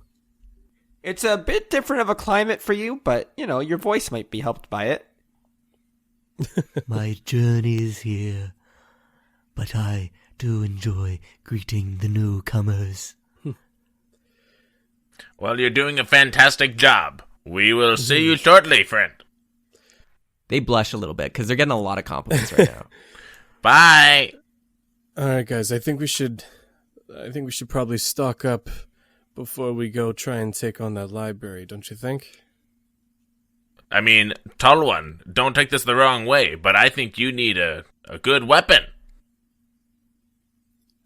It's a bit different of a climate for you, but, you know, your voice might be helped by it. My journey is here. but I do enjoy greeting the newcomers. Well, you're doing a fantastic job. We will see you shortly, friend. They blush a little bit because they're getting a lot of compliments right now. Bye. All right, guys. I think we should probably stock up before we go try and take on that library. Don't you think? I mean, Tall One, don't take this the wrong way, but I think you need a good weapon.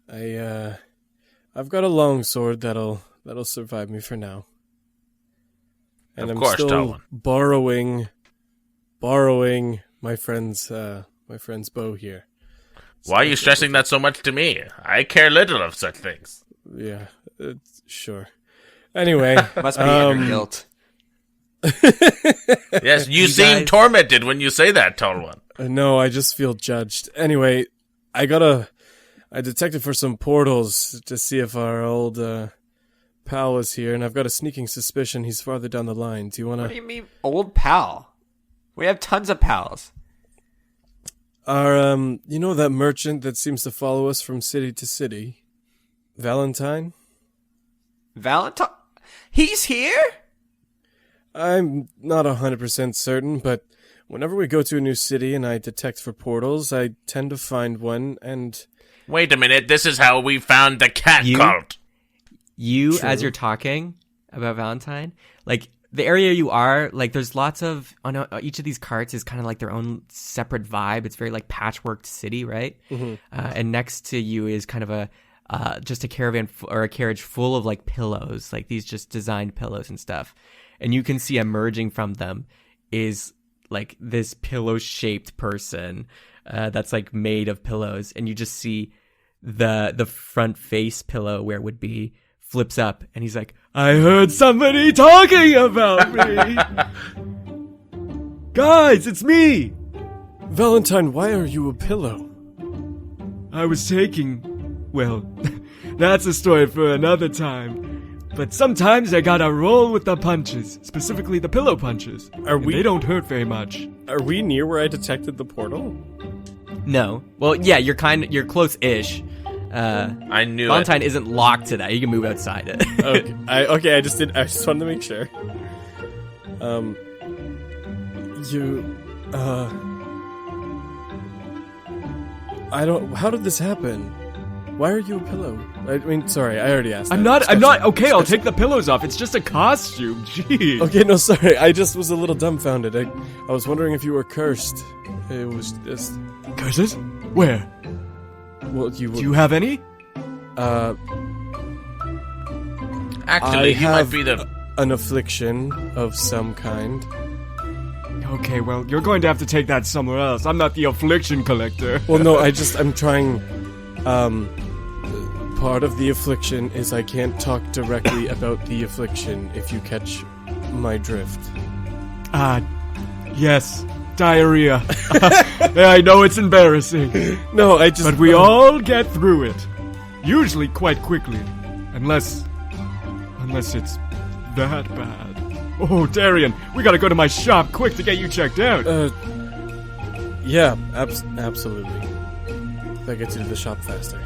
I've got a long sword that'll survive me for now. And Of I'm course, Tall still One. borrowing my friend's bow here. Why are you stressing that so much to me? I care little of such things. Yeah, sure. Anyway, Must be under guilt. Yes, you You seem guys- tormented when you say that, Tall One. no, I just feel judged. Anyway, I detected for some portals to see if our old pal is here, and I've got a sneaking suspicion he's farther down the line. Do you What do wanna? you mean, old pal? We have tons of pals. Our you know that merchant that seems to follow us from city to city, Valentine? Valentine? He's here? I'm not 100% certain, but whenever we go to a new city and I detect for portals, I tend to find one, and Wait a minute, this is how we found the cat You? cult. You, True. as you're talking about Valentine, like the area you are, like there's lots of on each of these carts is kind of like their own separate vibe. It's very like patchworked city, right? And next to you is kind of a just a caravan or a carriage full of like pillows, like these just designed pillows and stuff. And you can see emerging from them is like this pillow-shaped person that's like made of pillows, and you just see the front face pillow where it would be flips up, and he's like, I heard somebody talking about me. Guys, it's me. Valentine, why are you a pillow? I was taking. Well, that's a story for another time. But sometimes I gotta roll with the punches, specifically the pillow punches. They don't hurt very much. Are we near where I detected the portal? No. Well, yeah, you're close-ish. I knew Valentine isn't locked to that. You can move outside it. Okay, I just wanted to make sure. How did this happen? Why are you a pillow? I mean, sorry, I already asked. I'm that. not. Okay, I'll take the pillows off. It's just a costume. Jeez. Okay, no, sorry. I just was a little dumbfounded. I was wondering if you were cursed. It was just. Curses? Where? Well, Do you have any? Actually, I he might have be the... an affliction of some kind. Okay, well, you're going to have to take that somewhere else. I'm not the affliction collector. Well, no, I'm trying. Part of the affliction is I can't talk directly about the affliction, if you catch my drift. Yes. Diarrhea. Yeah, I know it's embarrassing. No, But we all get through it. Usually quite quickly. Unless it's that bad. Oh, Darian, we gotta go to my shop quick to get you checked out. Yeah, absolutely. That gets you to the shop faster.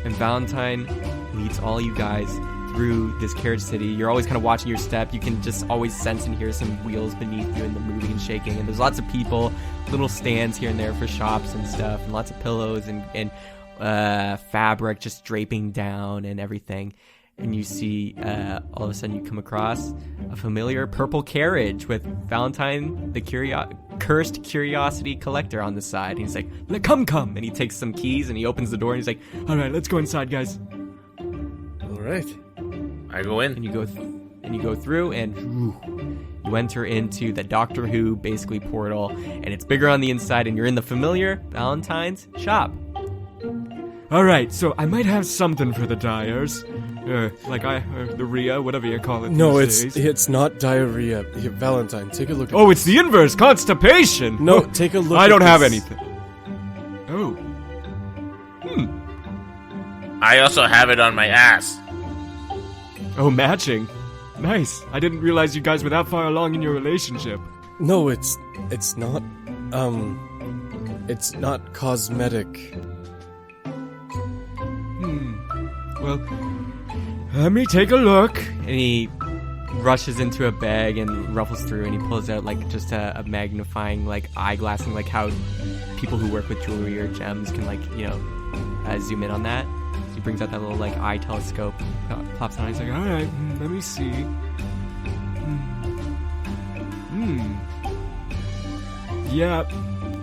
And Valentine leads all you guys through this carriage city. You're always kind of watching your step. You can just always sense and hear some wheels beneath you and the moving and shaking. And there's lots of people, little stands here and there for shops and stuff, and lots of pillows and fabric just draping down and everything. And you see, all of a sudden you come across a familiar purple carriage with Valentine, the cursed curiosity collector, on the side. And he's like, come. And he takes some keys and he opens the door and he's like, All right, let's go inside, guys. All right. I go in. and you go through and you enter into the Doctor Who basically portal, and it's bigger on the inside, and you're in the familiar Valentine's shop. All right, so I might have something for the dyers. The Rhea, whatever you call it. No, these days. it's not diarrhea. Here, Valentine, take a look at Oh, it's the inverse, constipation. No, Oh, take a look I at don't have this. anything. Oh. I also have it on my ass. Oh, matching. Nice. I didn't realize you guys were that far along in your relationship. No, it's not. It's not cosmetic. Well, let me take a look. And he rushes into a bag and ruffles through, and he pulls out like just a magnifying like eyeglass, and like how people who work with jewelry or gems can like zoom in on that. So he brings out that little like eye telescope, pops it on. He's like, All right, let me see. Yeah,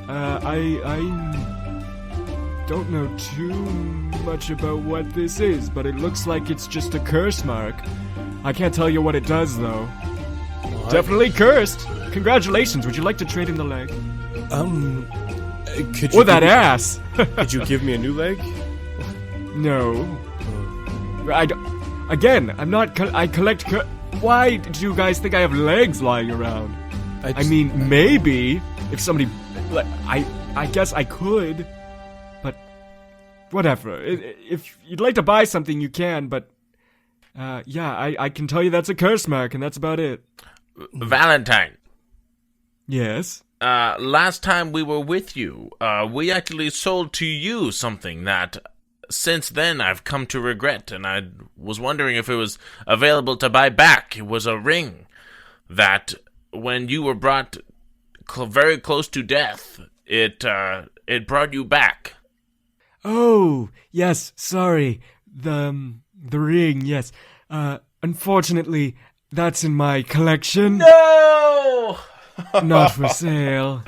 I don't know too much about what this is, but it looks like it's just a curse mark. I can't tell you what it does, though. What? Definitely cursed. Congratulations. Would you like to trade in the leg? Could you Or that ass? Could you give me a new leg? No. I don't... Again, I'm not... I collect... Why do you guys think I have legs lying around? I mean, maybe if somebody... I guess I could, but whatever. If you'd like to buy something, you can, but... yeah, I can tell you that's a curse mark, and that's about it. Valentine. Yes? Last time we were with you, we actually sold to you something that since then I've come to regret, and I was wondering if it was available to buy back. It was a ring that when you were brought very close to death, it brought you back. Oh, yes, sorry. The ring, yes. Unfortunately, that's in my collection. No! Not for sale.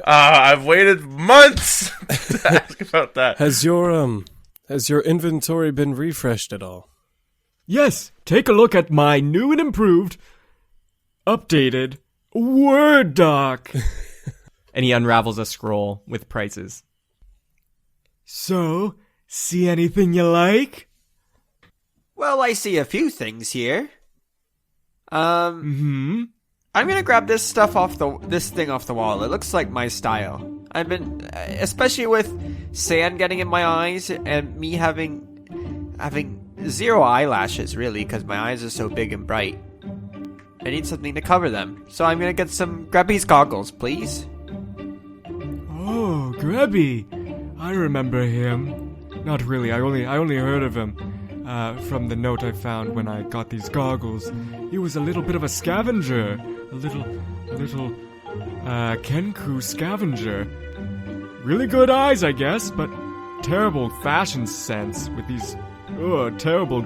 I've waited months to ask about that. Has your inventory been refreshed at all? Yes, take a look at my new and improved, updated Word doc. and he unravels a scroll with prices. So, see anything you like? Well, I see a few things here. Mm-hmm. I'm gonna grab this thing off the wall. It looks like my style. I've been, especially with sand getting in my eyes and me having zero eyelashes really, because my eyes are so big and bright. I need something to cover them, so I'm gonna grab these goggles, please. Oh, Grubby. I remember him. Not really. I only heard of him from the note I found when I got these goggles. He was a little bit of a scavenger. A little Kenku scavenger. Really good eyes, I guess, but terrible fashion sense with these terrible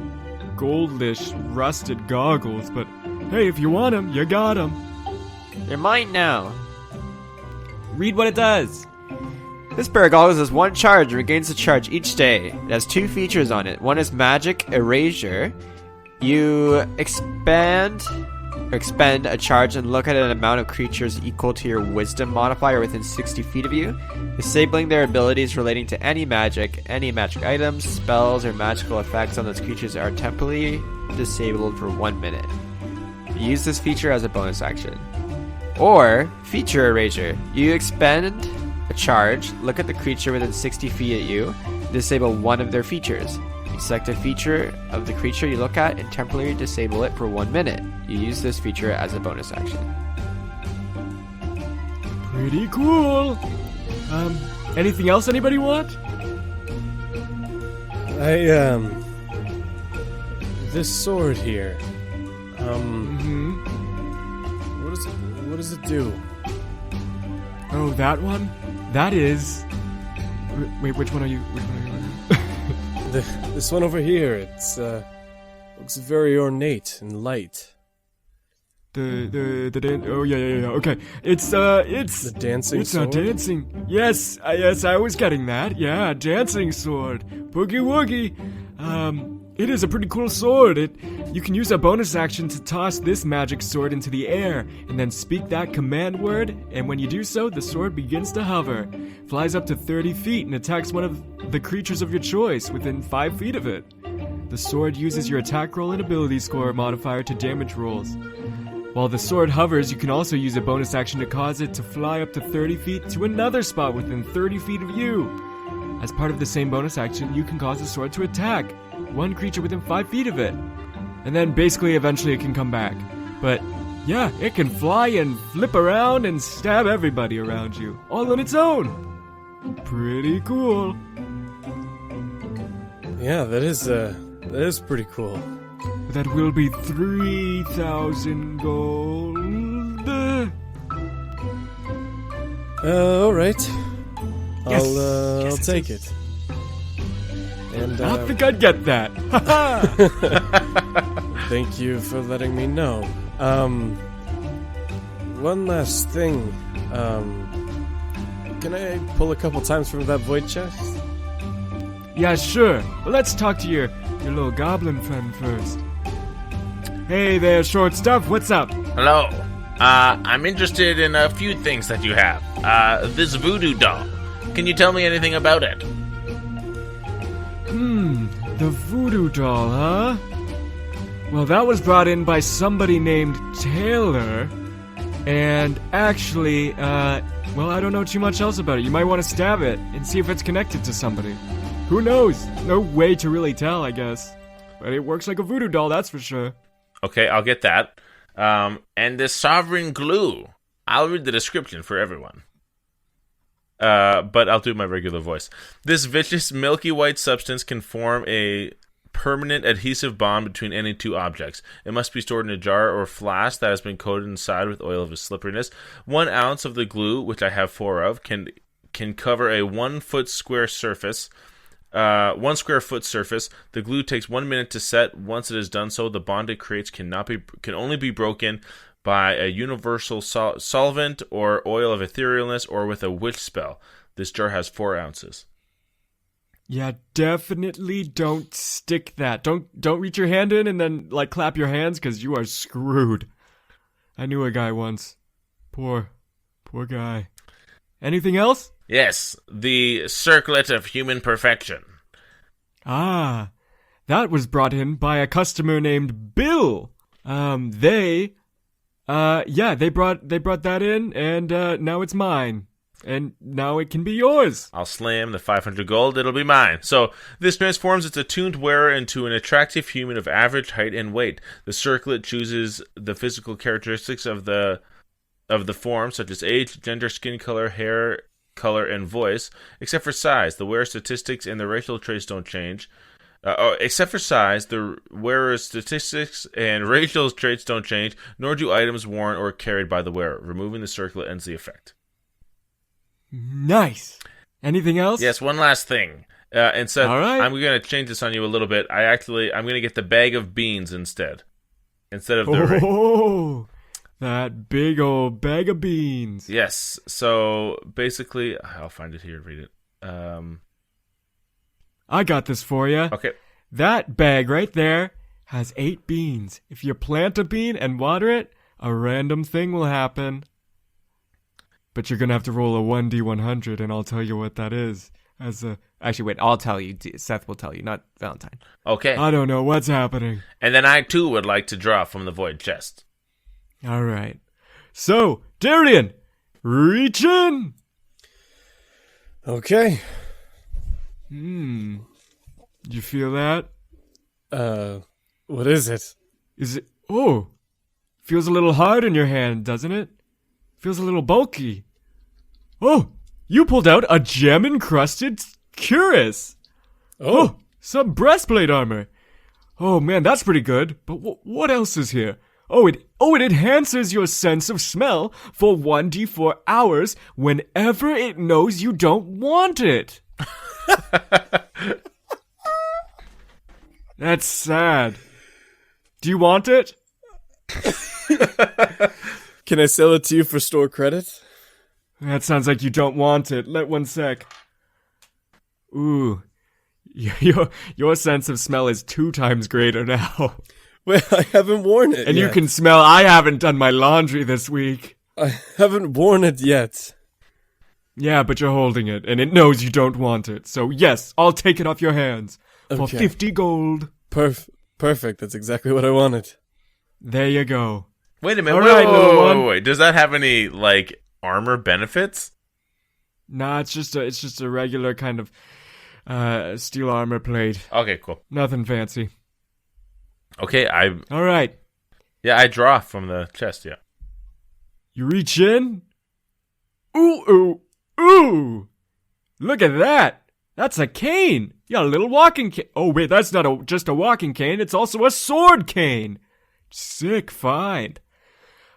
goldish rusted goggles. But hey, if you want them, you got them. They're mine now. Read what it does. This pair of goggles has one charge and regains a charge each day. It has two features on it. One is magic erasure. You expend a charge and look at an amount of creatures equal to your wisdom modifier within 60 feet of you, disabling their abilities relating to any magic items, spells, or magical effects on those creatures are temporarily disabled for 1 minute. Use this feature as a bonus action. Or, feature erasure. You expend a charge, look at the creature within 60 feet at you, disable one of their features. You select a feature of the creature you look at and temporarily disable it for 1 minute. You use this feature as a bonus action. Pretty cool. Anything else anybody want? This sword here. What does it do? Oh, that one? That is... Wait, which one are you This one over here. It's looks very ornate and light. Oh yeah. Okay, it's The dancing it's sword. a dancing. Yes, I was getting that. Yeah, dancing sword, boogie woogie. It is a pretty cool sword. You can use a bonus action to toss this magic sword into the air, and then speak that command word. And when you do so, the sword begins to hover, flies up to 30 feet, and attacks one of the creatures of your choice within 5 feet of it. The sword uses your attack roll and ability score modifier to damage rolls. While the sword hovers, you can also use a bonus action to cause it to fly up to 30 feet to another spot within 30 feet of you. As part of the same bonus action, you can cause the sword to attack one creature within 5 feet of it. And then basically eventually it can come back. But yeah, it can fly and flip around and stab everybody around you, all on its own. Pretty cool. Yeah, that is pretty cool. That will be 3,000 gold. All right. Yes. I'll take it. And I don't think I'd get that. thank you for letting me know. One last thing. Can I pull a couple times from that void chest? Yeah, sure. But let's talk to your little goblin friend first. Hey there, short stuff. What's up? Hello. I'm interested in a few things that you have. This voodoo doll. Can you tell me anything about it? The voodoo doll, huh? Well, that was brought in by somebody named Taylor. And actually, well, I don't know too much else about it. You might want to stab it and see if it's connected to somebody. Who knows? No way to really tell, I guess. But it works like a voodoo doll, that's for sure. Okay, I'll get that. And this sovereign glue. I'll read the description for everyone. But I'll do my regular voice. This vicious milky white substance can form a permanent adhesive bond between any two objects. It must be stored in a jar or flask that has been coated inside with oil of its slipperiness. 1 ounce of the glue, which I have 4 of, can cover a 1 foot square surface. 1 square foot surface. The glue takes 1 minute to set. Once it is done so, the bond it creates can only be broken by a universal solvent or oil of etherealness or with a witch spell. This jar has 4 ounces. Yeah, definitely don't stick that. Don't reach your hand in and then, like, clap your hands, because you are screwed. I knew a guy once. Poor guy. Anything else? Yes, the circlet of human perfection. Ah, that was brought in by a customer named Bill. They brought that in, and now it's mine. And now it can be yours. I'll slam the 500 gold, it'll be mine. So, this transforms its attuned wearer into an attractive human of average height and weight. The circlet chooses the physical characteristics of the form, such as age, gender, skin color, hair color, and voice, except for size. The wearer's statistics and the racial traits don't change. Except for size, the wearer's statistics and racial traits don't change, nor do items worn or carried by the wearer. Removing the circlet ends the effect. Nice. Anything else? Yes, one last thing. Instead, all right. I'm going to change this on you a little bit. I'm going to get the bag of beans instead of the ring. Oh, that big old bag of beans. Yes. So basically, I'll find it here and read it. I got this for you. Okay. That bag right there has 8 beans. If you plant a bean and water it, a random thing will happen. But you're going to have to roll a 1d100, and I'll tell you what that is. Actually, wait, I'll tell you. Seth will tell you, not Valentine. Okay. I don't know what's happening. And then I, too, would like to draw from the void chest. All right. So, Darian, reach in. Okay. You feel that? What is it? Is it... Oh, feels a little hard in your hand, doesn't it? Feels a little bulky. Oh, you pulled out a gem-encrusted cuirass. Oh, some breastplate armor. Oh man, that's pretty good. But what else is here? It enhances your sense of smell for 1d4 hours whenever it knows you don't want it. That's sad. Do you want it? Can I sell it to you for store credit? That sounds like you don't want it. Let 1 sec. Ooh. Your sense of smell is 2 times greater now. Well, I haven't worn it And yet. you can smell I haven't done my laundry this week. I haven't worn it yet. Yeah, but you're holding it, and it knows you don't want it. So yes, I'll take it off your hands. For Okay. 50 gold. Perfect. That's exactly what I wanted. There you go. Wait a minute. All Wait, right, little one. wait. Does that have any, like, armor benefits? Nah, it's just a regular kind of steel armor plate. Okay, cool. Nothing fancy. Okay, All right. I draw from the chest, yeah. You reach in. Ooh, ooh, ooh. Look at that! That's a cane! You got a little walking cane. Oh, wait, that's not just a walking cane. It's also a sword cane. Sick find.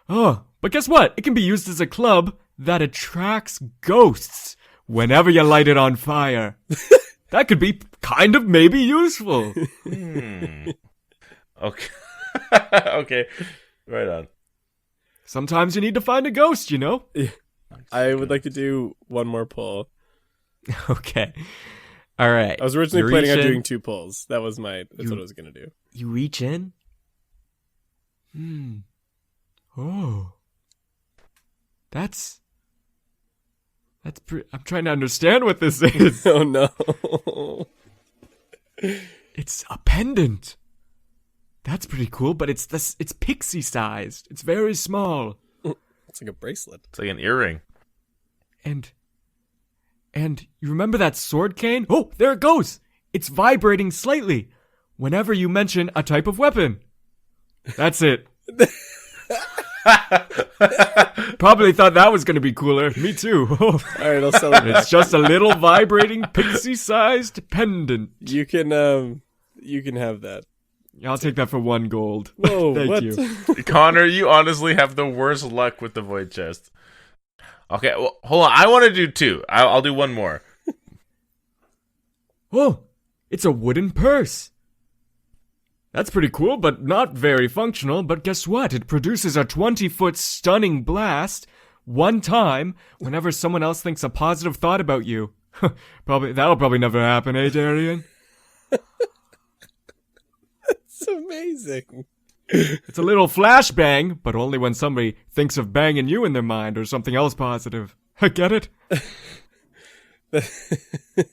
Oh, but guess what? It can be used as a club that attracts ghosts whenever you light it on fire. That could be kind of maybe useful. Okay. Okay. Right on. Sometimes you need to find a ghost, you know? I would like to do one more pull. Okay. All right. I was originally You planning reach on in, doing 2 pulls. That's what I was gonna do. You reach in. Oh. I'm trying to understand what this is. Oh no. It's a pendant. That's pretty cool, but it's pixie sized. It's very small. It's like a bracelet. It's like an earring. And you remember that sword cane? Oh, there it goes. It's vibrating slightly whenever you mention a type of weapon. That's it. Probably thought that was going to be cooler. Me too. All right, I'll sell it back. It's just a little vibrating pixie-sized pendant. You can have that. I'll take that for 1 gold. Whoa, Thank what? you. Connor, you honestly have the worst luck with the void chest. Okay, well, hold on. I want to do 2. I'll do 1 more. Oh, it's a wooden purse. That's pretty cool, but not very functional. But guess what? It produces a 20-foot stunning blast 1 time whenever someone else thinks a positive thought about you. That'll probably never happen, eh, Darian? It's amazing. It's a little flashbang, but only when somebody thinks of banging you in their mind or something else positive. Get it?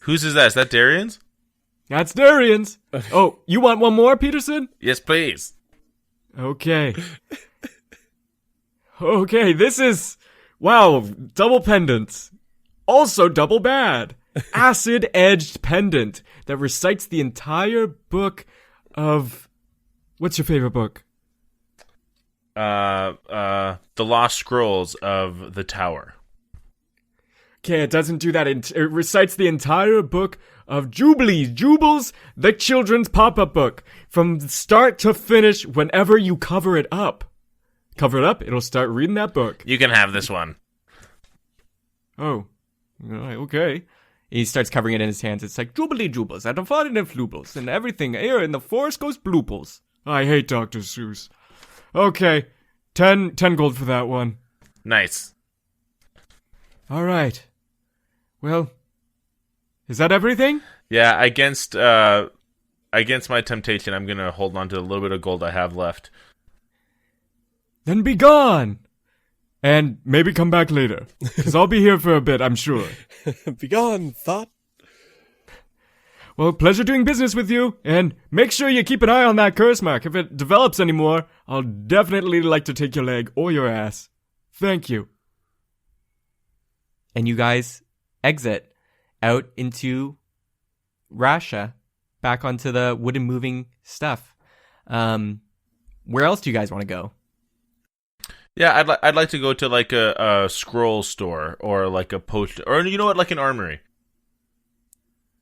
Whose is that? Is that Darian's? That's Darian's. Oh, you want 1 more, Peterson? Yes, please. Okay. Okay, this is... Wow, double pendants. Also double bad. Acid-edged pendant that recites the entire book of... What's your favorite book? The Lost Scrolls of the Tower. Okay, it doesn't do that. It recites the entire book of Jubles, the children's pop-up book. From start to finish, whenever you cover it up. Cover it up, it'll start reading that book. You can have this one. Oh, okay. He starts covering it in his hands. It's like, Jubles, at the fun and flubles, and everything here in the forest goes blooples. I hate Dr. Seuss. Okay, 10 gold for that one. Nice. All right. Well, is that everything? Yeah, against my temptation, I'm gonna hold on to the little bit of gold I have left. Then be gone! And maybe come back later, because I'll be here for a bit, I'm sure. Begone, thought. Well, pleasure doing business with you, and make sure you keep an eye on that curse mark. If it develops anymore, I'll definitely like to take your leg or your ass. Thank you. And you guys exit out into Russia, back onto the wooden moving stuff. Where else do you guys want to go? Yeah, I'd like to go to like a scroll store or like a post, or you know what, like an armory.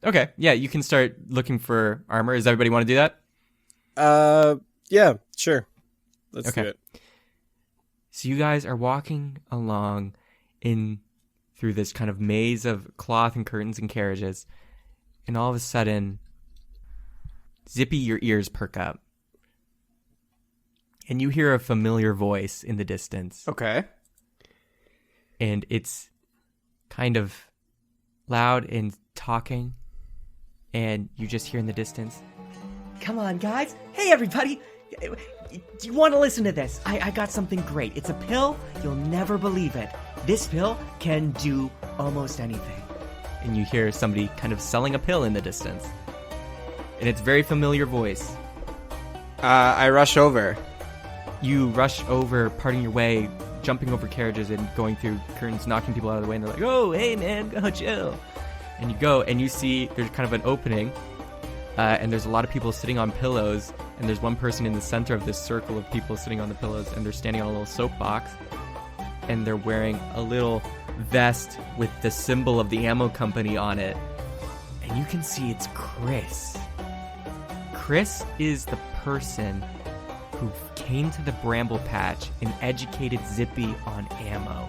Okay, yeah, you can start looking for armor. Does everybody want to do that? Yeah, sure. Let's Okay. do it. So you guys are walking along through this kind of maze of cloth and curtains and carriages, and all of a sudden, Zippy, your ears perk up. And you hear a familiar voice in the distance. Okay. And it's kind of loud and talking. And you just hear in the distance, Come on, guys. Hey, everybody. Do you want to listen to this? I got something great. It's a pill. You'll never believe it. This pill can do almost anything. and you hear somebody kind of selling a pill in the distance. And it's a very familiar voice. I rush over. You rush over, parting your way, jumping over carriages and going through curtains, knocking people out of the way, and they're like, oh, hey, man, go chill. And you go, and you see there's kind of an opening, and there's a lot of people sitting on pillows, and there's one person in the center of this circle of people sitting on the pillows, and they're standing on a little soapbox, and they're wearing a little vest with the symbol of the ammo company on it. And you can see it's Chris. Chris is the person who came to the Bramble Patch and educated Zippy on ammo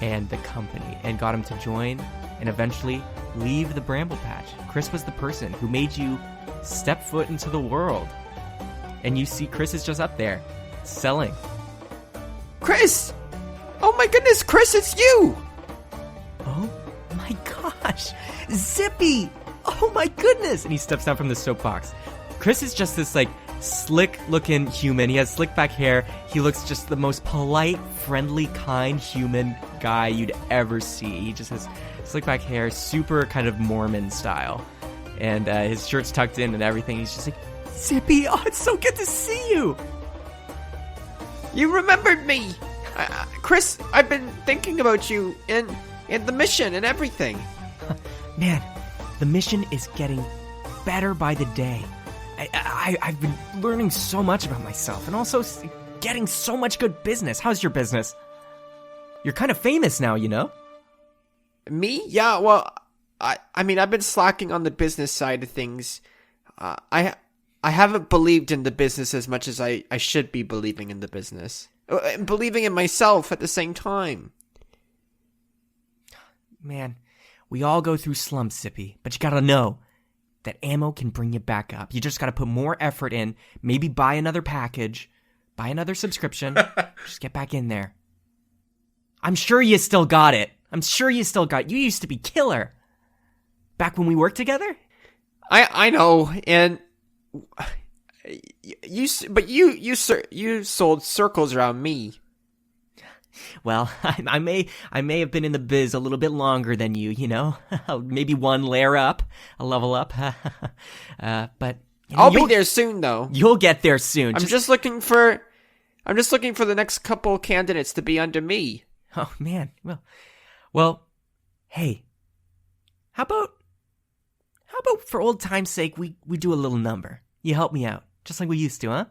and the company and got him to join and eventually leave the Bramble Patch. Chris was the person who made you step foot into the world. And you see Chris is just up there selling. Chris! Oh my goodness, Chris, it's you! Oh my gosh! Zippy! Oh my goodness! And he steps down from the soapbox. Chris is just this, like, slick-looking human. He has slick-back hair. He looks just the most polite, friendly, kind human guy you'd ever see. He just has slick-back hair, super kind of Mormon style. And his shirt's tucked in and everything. He's just like, Zippy, oh, it's so good to see you! You remembered me! Chris, I've been thinking about you and the mission and everything. Man, the mission is getting better by the day. I've been learning so much about myself and also getting so much good business. How's your business? You're kind of famous now, you know? Me? Yeah, well, I mean, I've been slacking on the business side of things. I haven't believed in the business as much as I should be believing in the business. And believing in myself at the same time. Man, we all go through slumps, Zippy, but you gotta know that ammo can bring you back up. You just gotta put more effort in, maybe buy another package, buy another subscription, just get back in there. I'm sure you still got it. You used to be killer. Back when we worked together? I know, and you sold circles around me. Well, I may have been in the biz a little bit longer than you, you know? Maybe one layer up, a level up. But you know, I'll be there soon, though. You'll get there soon. I'm just looking for the next couple candidates to be under me. Oh man, well, hey, how about for old time's sake we do a little number? You help me out, just like we used to, huh?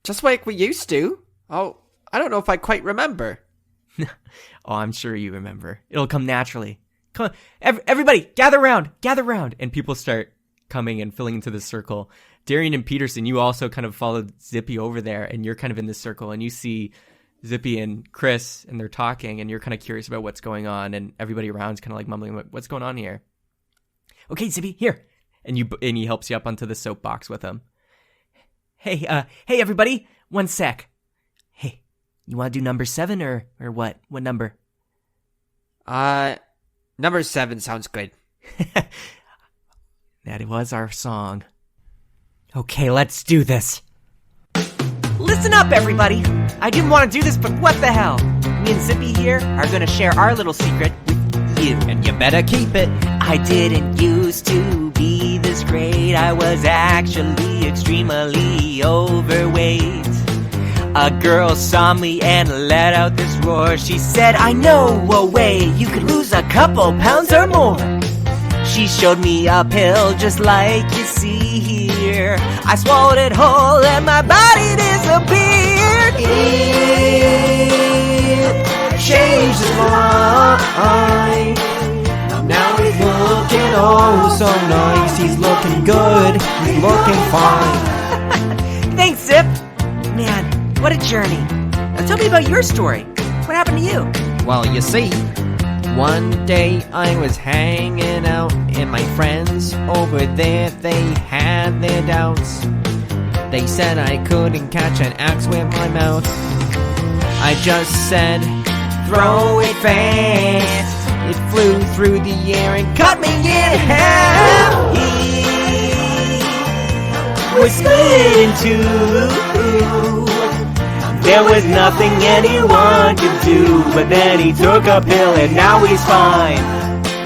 Just like we used to? Oh, I don't know if I quite remember. Oh, I'm sure you remember. It'll come naturally. Come on, everybody, gather round. And people start coming and filling into the circle. Darian and Peterson, you also kind of followed Zippy over there, and you're kind of in this circle, and you see Zippy and Chris, and they're talking, and you're kind of curious about what's going on, and everybody around's kind of like mumbling, what's going on here? Okay, Zippy, here. And he helps you up onto the soapbox with him. Hey, everybody, one sec. Hey, you want to do number 7 or what? What number? Number 7 sounds good. That was our song. Okay, let's do this. Listen up, everybody. I didn't want to do this, but what the hell? Me and Zippy here are going to share our little secret with you. And you better keep it. I didn't used to be this great. I was actually extremely overweight. A girl saw me and let out this roar. She said, I know a way you could lose a couple pounds or more. She showed me a pill just like you see here. I swallowed it whole and my body disappeared. It changed his mind. Now he's looking oh so nice. He's looking good. He's looking fine. Thanks, Zip. Man, what a journey. Now tell me about your story. What happened to you? Well, you see, one day I was hanging out and my friends over there, they had their doubts. They said I couldn't catch an axe with my mouth. I just said, throw it fast. It flew through the air and cut me in half. He was split in two. There was nothing anyone could do, but then he took a pill and now he's fine.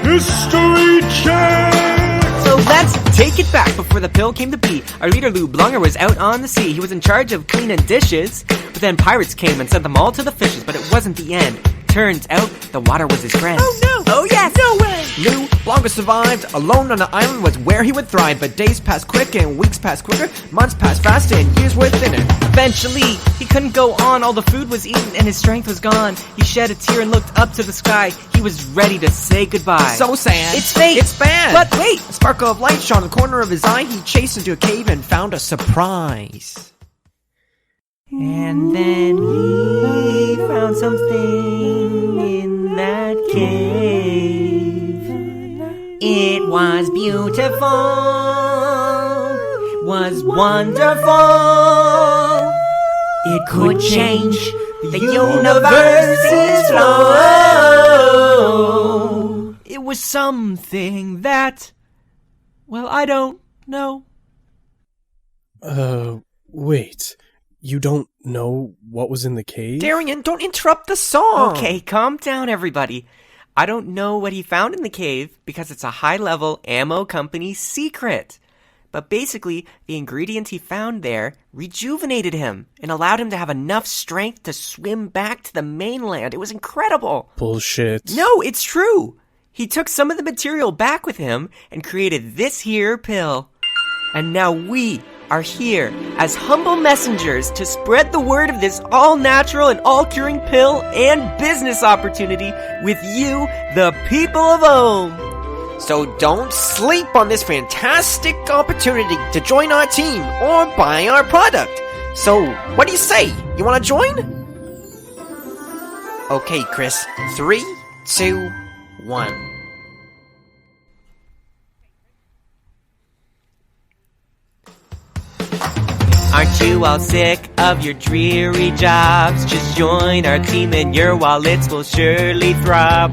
History changed! So let's take it back before the pill came to be. Our leader Lou Blunger was out on the sea. He was in charge of cleaning dishes, but then pirates came and sent them all to the fishes, but it wasn't the end. turns out the water was his friend. Oh no! Oh yes! No way! Lou longer survived. Alone on the island was where he would thrive. But days passed quick and weeks passed quicker. Months passed fast and years were thinner. Eventually, he couldn't go on. All the food was eaten and his strength was gone. He shed a tear and looked up to the sky. He was ready to say goodbye. So sad. It's fate. It's bad. But wait! A sparkle of light shone in the corner of his eye. He chased into a cave and found a surprise. And then he found something in that cave. It was beautiful, was wonderful. It could change the universe's flow. It was something that, well, I don't know. Wait. You don't know what was in the cave? Darian, don't interrupt the song. Okay, calm down, everybody. I don't know what he found in the cave because it's a high-level ammo company secret. But basically, the ingredient he found there rejuvenated him and allowed him to have enough strength to swim back to the mainland. It was incredible. Bullshit. No, it's true. He took some of the material back with him and created this here pill. And now we are here as humble messengers to spread the word of this all-natural and all-curing pill and business opportunity with you, the people of Ohm. So don't sleep on this fantastic opportunity to join our team or buy our product. So, what do you say? You want to join? Okay, Chris. 3, 2, 1. Aren't you all sick of your dreary jobs? Just join our team and your wallets will surely throb.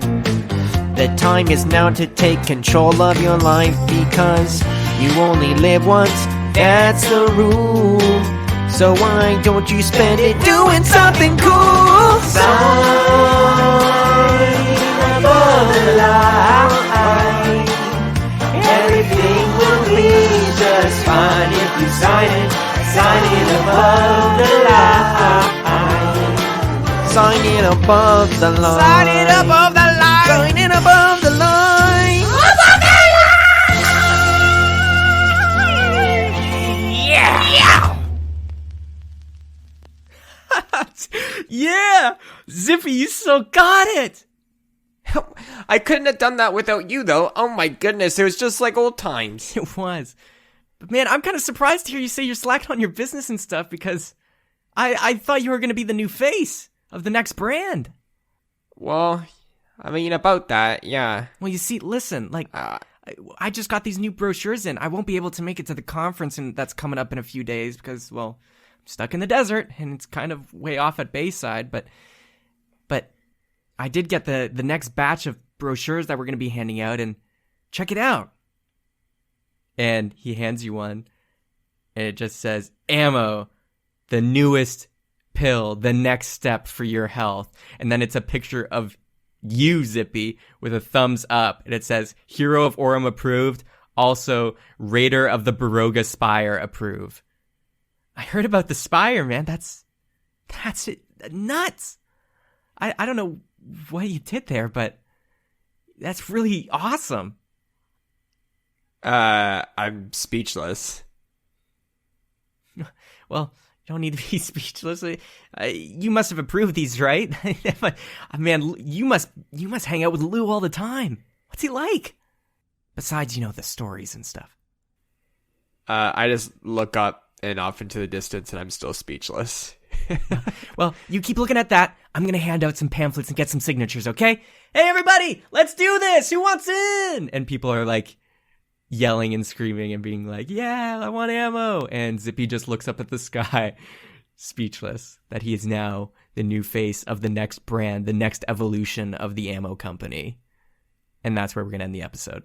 The time is now to take control of your life because you only live once. That's the rule. So why don't you spend it doing something cool? Sign above the line. Everything will be just fine if you sign it. Sign it above the line. Sign it above the line. Sign it above the line. Sign it above the line. Above the line. Yeah! Zippy, you still got it! I couldn't have done that without you, though. Oh my goodness, it was just like old times. It was. But man, I'm kind of surprised to hear you say you're slacking on your business and stuff because I thought you were going to be the new face of the next brand. Well, I mean, about that, yeah. Well, you see, listen, like, I just got these new brochures in. I won't be able to make it to the conference and that's coming up in a few days because, well, I'm stuck in the desert and it's kind of way off at Bayside, but I did get the next batch of brochures that we're going to be handing out and check it out. And he hands you one, and it just says, Ammo, the newest pill, the next step for your health. And then it's a picture of you, Zippy, with a thumbs up. And it says, Hero of Orem approved, also Raider of the Baroga Spire approved. I heard about the Spire, man. That's it. Nuts. I don't know what you did there, but that's really awesome. I'm speechless. Well, you don't need to be speechless. You must have approved these, right? Man, you must hang out with Lou all the time. What's he like? Besides, the stories and stuff. I just look up and off into the distance and I'm still speechless. Well, you keep looking at that. I'm going to hand out some pamphlets and get some signatures, okay? Hey, everybody, let's do this. Who wants in? And people are like, yelling and screaming and being like, yeah, I want ammo. And Zippy just looks up at the sky, speechless, that he is now the new face of the next brand, the next evolution of the ammo company. And that's where we're going to end the episode.